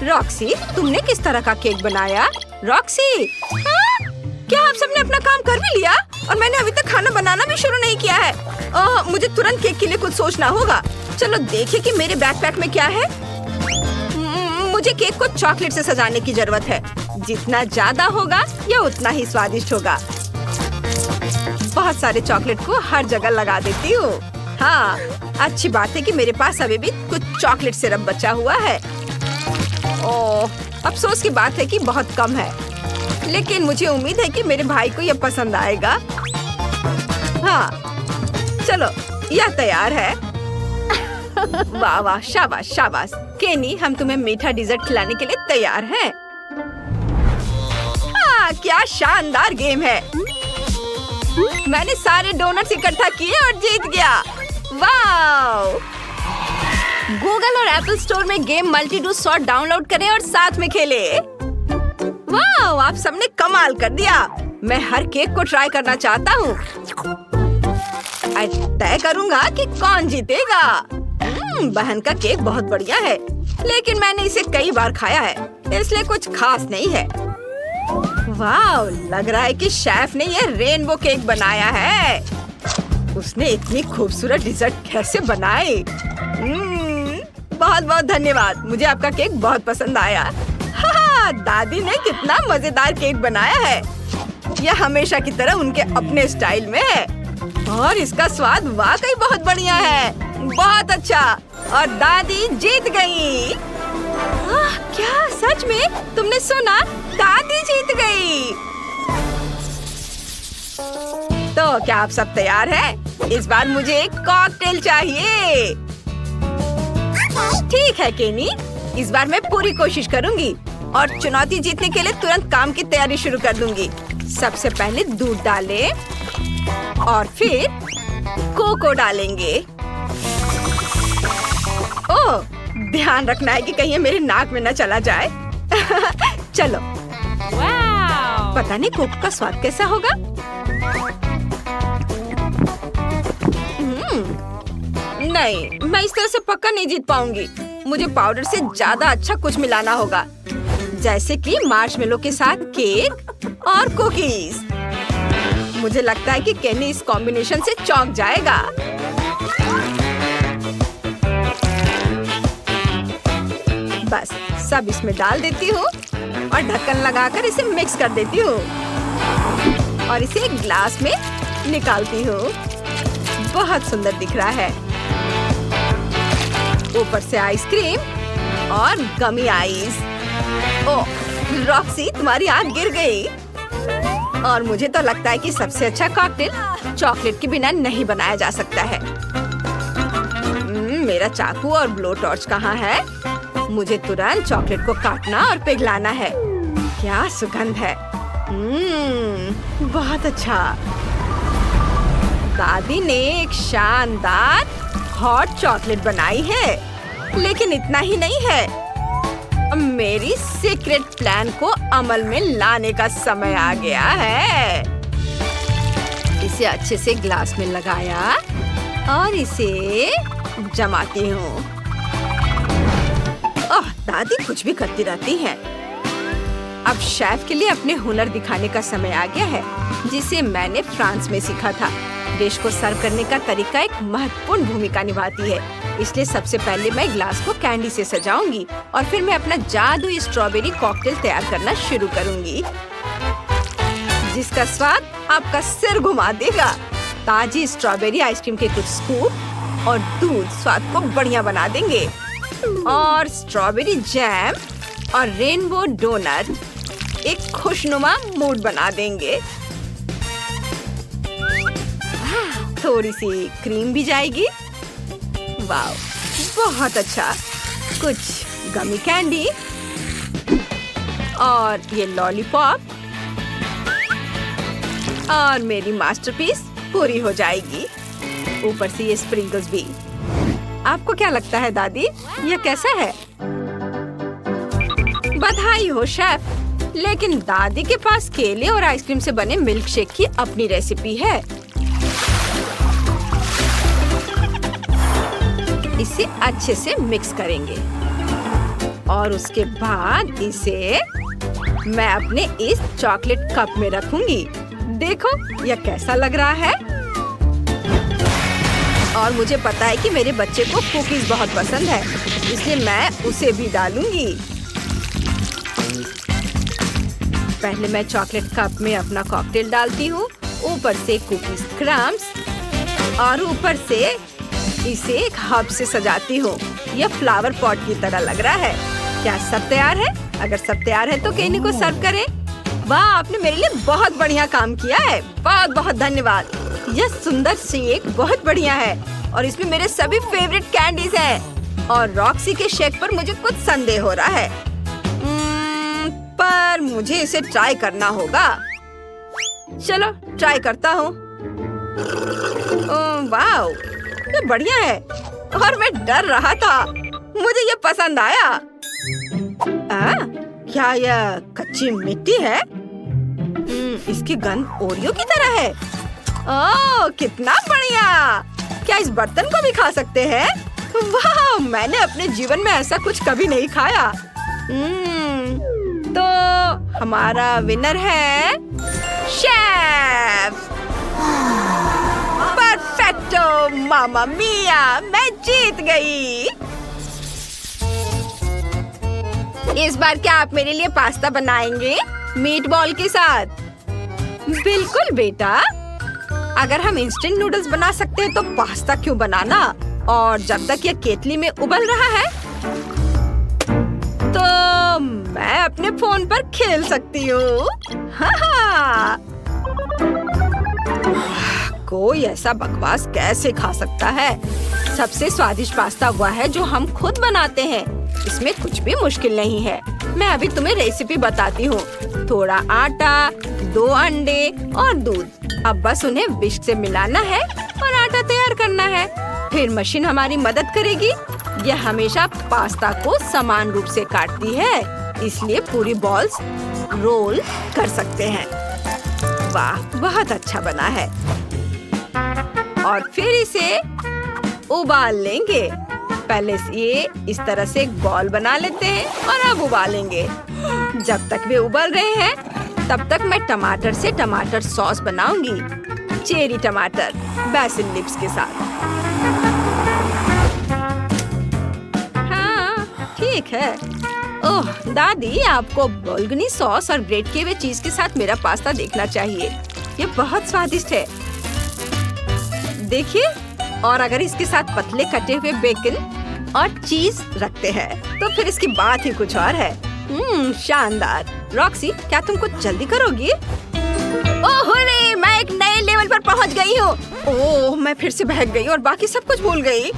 रॉक्सी, तुमने किस तरह का केक बनाया? रॉक्सी, क्या आप सबने अपना काम कर भी लिया? और मैंने अभी तक खाना बनाना भी शुरू नहीं किया है। मुझे तुरंत केक के लिए कुछ सोचना होगा। चलो देखें कि मेरे बैकपैक में क्या है। मुझे केक को चॉकलेट से सजाने की जरूरत है। जितना ज्यादा होगा यह उतना ही स्वादिष्ट होगा। बहुत सारे चॉकलेट को हर जगह लगा देती हूँ। हाँ, अच्छी बात है कि मेरे पास अभी भी कुछ चॉकलेट सिरप बचा हुआ है। ओह, अफसोस की बात है कि बहुत कम है, लेकिन मुझे उम्मीद है कि मेरे भाई को यह पसंद आएगा। हाँ, चलो यह तैयार है। वाह वाह, शाबाश शाबाश। केनी, हम तुम्हें मीठा डिजर्ट खिलाने के लिए तैयार हैं। क्या शानदार गेम है। मैंने सारे डोनट्स इकट्ठा किए और जीत गया। वाह! गूगल और एप्पल स्टोर में game multi do sort download करें और साथ में खेलें। वाह! आप सबने कमाल कर दिया। मैं हर केक को ट्राई करना चाहता हूँ। तय करूँगा कि कौन जीतेगा। बहन का केक बहुत बढ़िया है, लेकिन मैंने इसे कई बार खाया है, इसलिए कुछ खास नहीं है। वाह, लग रहा है कि शेफ ने ये रेनबो केक बनाया है। उसने इतनी खूबसूरत डिजर्ट कैसे बनाई? बहुत बहुत धन्यवाद। मुझे आपका केक बहुत पसंद आया। हाँ, दादी ने कितना मजेदार केक बनाया है। यह हमेशा की तरह उनके अपने स्टाइल में है और इसका स्वाद वाकई बहुत बढ़िया है। बहुत अच्छा। और दादी जीत गई। क्या सच में? तुमने सुना? दादी जीत गई। तो क्या आप सब तैयार हैं? इस बार मुझे एक कॉकटेल चाहिए। ठीक है केनी, इस बार मैं पूरी कोशिश करूंगी और चुनौती जीतने के लिए तुरंत काम की तैयारी शुरू कर दूंगी। सबसे पहले दूध डालें और फिर कोको डालेंगे। ओह, ध्यान रखना है कि कहीं ये मेरे नाक में न चला जाए। चलो। पता नहीं कोको का स्वाद कैसा होगा। नहीं, मैं इस तरह से पक्का नहीं जीत पाऊंगी। मुझे पाउडर से ज्यादा अच्छा कुछ मिलाना होगा, जैसे कि मार्शमेलो के साथ केक और कुकीज। मुझे लगता है कि केनी इस कॉम्बिनेशन से चौंक जाएगा। बस सब इसमें डाल देती हूँ और ढक्कन लगाकर इसे मिक्स कर देती हूँ और इसे एक ग्लास में निकालती हूँ। बहुत सुंदर दिख रहा है। ऊपर से आइसक्रीम और गमी आइस। ओह, रॉक्सी, तुम्हारी आँख गिर गई। और मुझे तो लगता है कि सबसे अच्छा कॉकटेल चॉकलेट के बिना नहीं बनाया जा सकता है। मेरा चाकू और ब्लो टॉर्च कहाँ है? मुझे तुरंत चॉकलेट को काटना और पिघलाना है। क्या सुगंध है। बहुत अच्छा। दादी ने एक शानदार हॉट चॉकलेट बनाई है, लेकिन इतना ही नहीं है। मेरी सीक्रेट प्लान को अमल में लाने का समय आ गया है। इसे अच्छे से ग्लास में लगाया और इसे जमाती हूँ। ओह, दादी कुछ भी करती रहती हैं। अब शेफ के लिए अपने हुनर दिखाने का समय आ गया है, जिसे मैंने फ्रांस में सीखा था। डिश को सर्व करने का तरीका एक महत्वपूर्ण भूमिका निभाती है। इसलिए सबसे पहले मैं ग्लास को कैंडी से सजाऊंगी और फिर मैं अपना जादुई स्ट्रॉबेरी कॉकटेल तैयार करना शुरू करूंगी, जिसका स्वाद आपका सिर घुमा देगा। ताजी स्ट्रॉबेरी आइसक्रीम के कुछ स्कूप और दूध स्वाद को बढ़िया बना देंगे और स्ट्रॉबेरी जैम और रेनबो डोनट एक खुशनुमा मूड बना देंगे। थोड़ी सी क्रीम भी जाएगी। वाह, बहुत अच्छा। कुछ गमी कैंडी और ये लॉलीपॉप और मेरी मास्टरपीस पूरी हो जाएगी। ऊपर से ये स्प्रिंकल्स भी। आपको क्या लगता है दादी, यह कैसा है? बधाई हो शेफ, लेकिन दादी के पास केले और आइसक्रीम से बने मिल्क शेक की अपनी रेसिपी है। इसे अच्छे से मिक्स करेंगे। और उसके बाद इसे मैं अपने इस चॉकलेट कप में रखूंगी। देखो यह कैसा लग रहा है। और मुझे पता है कि मेरे बच्चे को कुकीज बहुत पसंद है, इसलिए मैं उसे भी डालूंगी। पहले मैं चॉकलेट कप में अपना कॉकटेल डालती हूँ, ऊपर से कुकीज क्रम्स और ऊपर से इसे एक हर्ब से सजाती हूँ। यह फ्लावर पॉट की तरह लग रहा है। क्या सब तैयार है? अगर सब तैयार है तो केनी को सर्व करें। वाह, आपने मेरे लिए बहुत बढ़िया काम किया है। बहुत बहुत धन्यवाद। यह सुंदर शेक बहुत बढ़िया है और इसमें मेरे सभी फेवरेट कैंडीज हैं। और रॉक्सी के शेक पर मुझे कुछ संदेह हो रहा है, पर मुझे इसे ट्राई करना होगा। चलो ट्राई करता हूँ। वाह, ये बढ़िया है और मैं डर रहा था। मुझे ये पसंद आया। क्या यह कच्ची मिट्टी है? इसकी गंध ओरियो की तरह है। ओह, कितना बढ़िया। क्या इस बर्तन को भी खा सकते हैं? वाह, मैंने अपने जीवन में ऐसा कुछ कभी नहीं खाया। तो हमारा विनर है शेफ। परफेक्टो, मामा मिया, मैं जीत गई। इस बार क्या आप मेरे लिए पास्ता बनाएंगे मीट बॉल के साथ? बिल्कुल बेटा, अगर हम इंस्टेंट नूडल्स बना सकते हैं तो पास्ता क्यों बनाना। और जब तक ये केतली में उबल रहा है तो मैं अपने फोन पर खेल सकती हूँ। हाँ। कोई ऐसा बकवास कैसे खा सकता है? सबसे स्वादिष्ट पास्ता वह है जो हम खुद बनाते हैं। इसमें कुछ भी मुश्किल नहीं है। मैं अभी तुम्हें रेसिपी बताती हूँ। थोड़ा आटा, 2 अंडे और दूध। अब बस उन्हें विस्क से मिलाना है और आटा तैयार करना है। फिर मशीन हमारी मदद करेगी। यह हमेशा पास्ता को समान रूप से काटती है, इसलिए पूरी बॉल्स रोल कर सकते हैं। वाह, बहुत अच्छा बना है। और फिर इसे उबाल लेंगे। पहले ये इस तरह से एक बॉल बना लेते हैं और अब उबालेंगे। जब तक वे उबल रहे हैं तब तक मैं टमाटर से टमाटर सॉस बनाऊंगी। चेरी टमाटर बेसिल लिप्स के साथ। हाँ, ठीक है। ओह दादी, आपको बोल्गनी सॉस और ग्रेट किए हुए चीज के साथ मेरा पास्ता देखना चाहिए। ये बहुत स्वादिष्ट है। देखिए, और अगर इसके साथ पतले कटे हुए बेकन और चीज रखते हैं तो फिर इसकी बात ही कुछ और है। शानदार। रॉक्सी, क्या तुम कुछ जल्दी करोगी? ओह नहीं, मैं एक नए लेवल पर पहुंच गई हूँ। ओह, मैं फिर से बहक गई और बाकी सब कुछ भूल गई।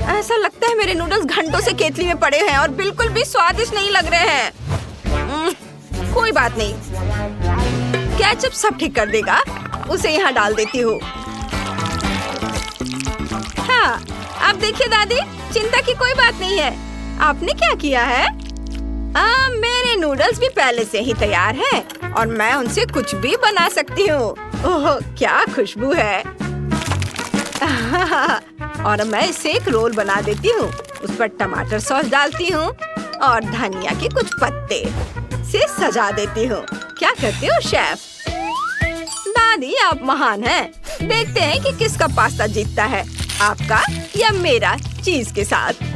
ऐसा लगता है मेरे नूडल्स घंटों से केतली में पड़े हैं और बिल्कुल भी स्वादिष्ट नहीं लग रहे हैं। कोई बात नहीं, केचप सब ठीक कर देगा। उसे यहाँ डाल देती हूँ। हाँ, अब देखिए दादी, चिंता की कोई बात नहीं है। आपने क्या किया है? मेरे नूडल्स भी पहले से ही तैयार हैं और मैं उनसे कुछ भी बना सकती हूँ। ओह, क्या खुशबू है। और मैं इसे एक रोल बना देती हूँ। उस पर टमाटर सॉस डालती हूँ और धनिया के कुछ पत्ते से सजा देती हूँ। क्या कहते हो शेफ? दादी, आप महान हैं। देखते हैं कि किसका पास्ता जीतता है, आपका या मेरा चीज के साथ।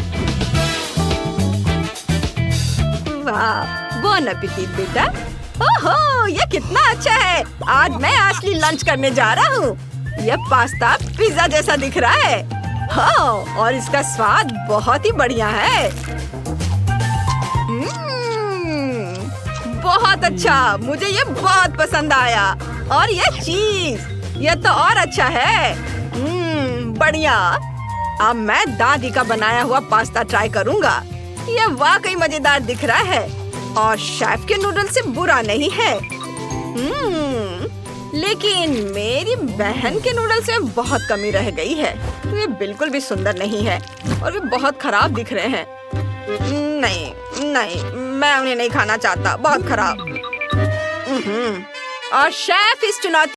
वाह, बोन एपेटिट बेटा। ओहो, ये कितना अच्छा है। आज मैं असली लंच करने जा रहा हूँ। यह पास्ता पिज्जा जैसा दिख रहा है। हाँ, और इसका स्वाद बहुत ही बढ़िया है। बहुत अच्छा, मुझे ये बहुत पसंद आया। और ये चीज, ये तो और अच्छा है। बढ़िया। अब मैं दादी का बनाया हुआ पास्ता ट्राई करूंगा। यह वाकई मजेदार दिख रहा है और शेफ के नूडल्स से बुरा नहीं है। लेकिन मेरी बहन के नूडल्स में बहुत कमी रह गई है। ये बिल्कुल भी सुंदर नहीं है और वे बहुत खराब दिख रहे हैं। नहीं नहीं, मैं उन्हें नहीं खाना चाहता। बहुत खराब। और शेफ इस चुनौती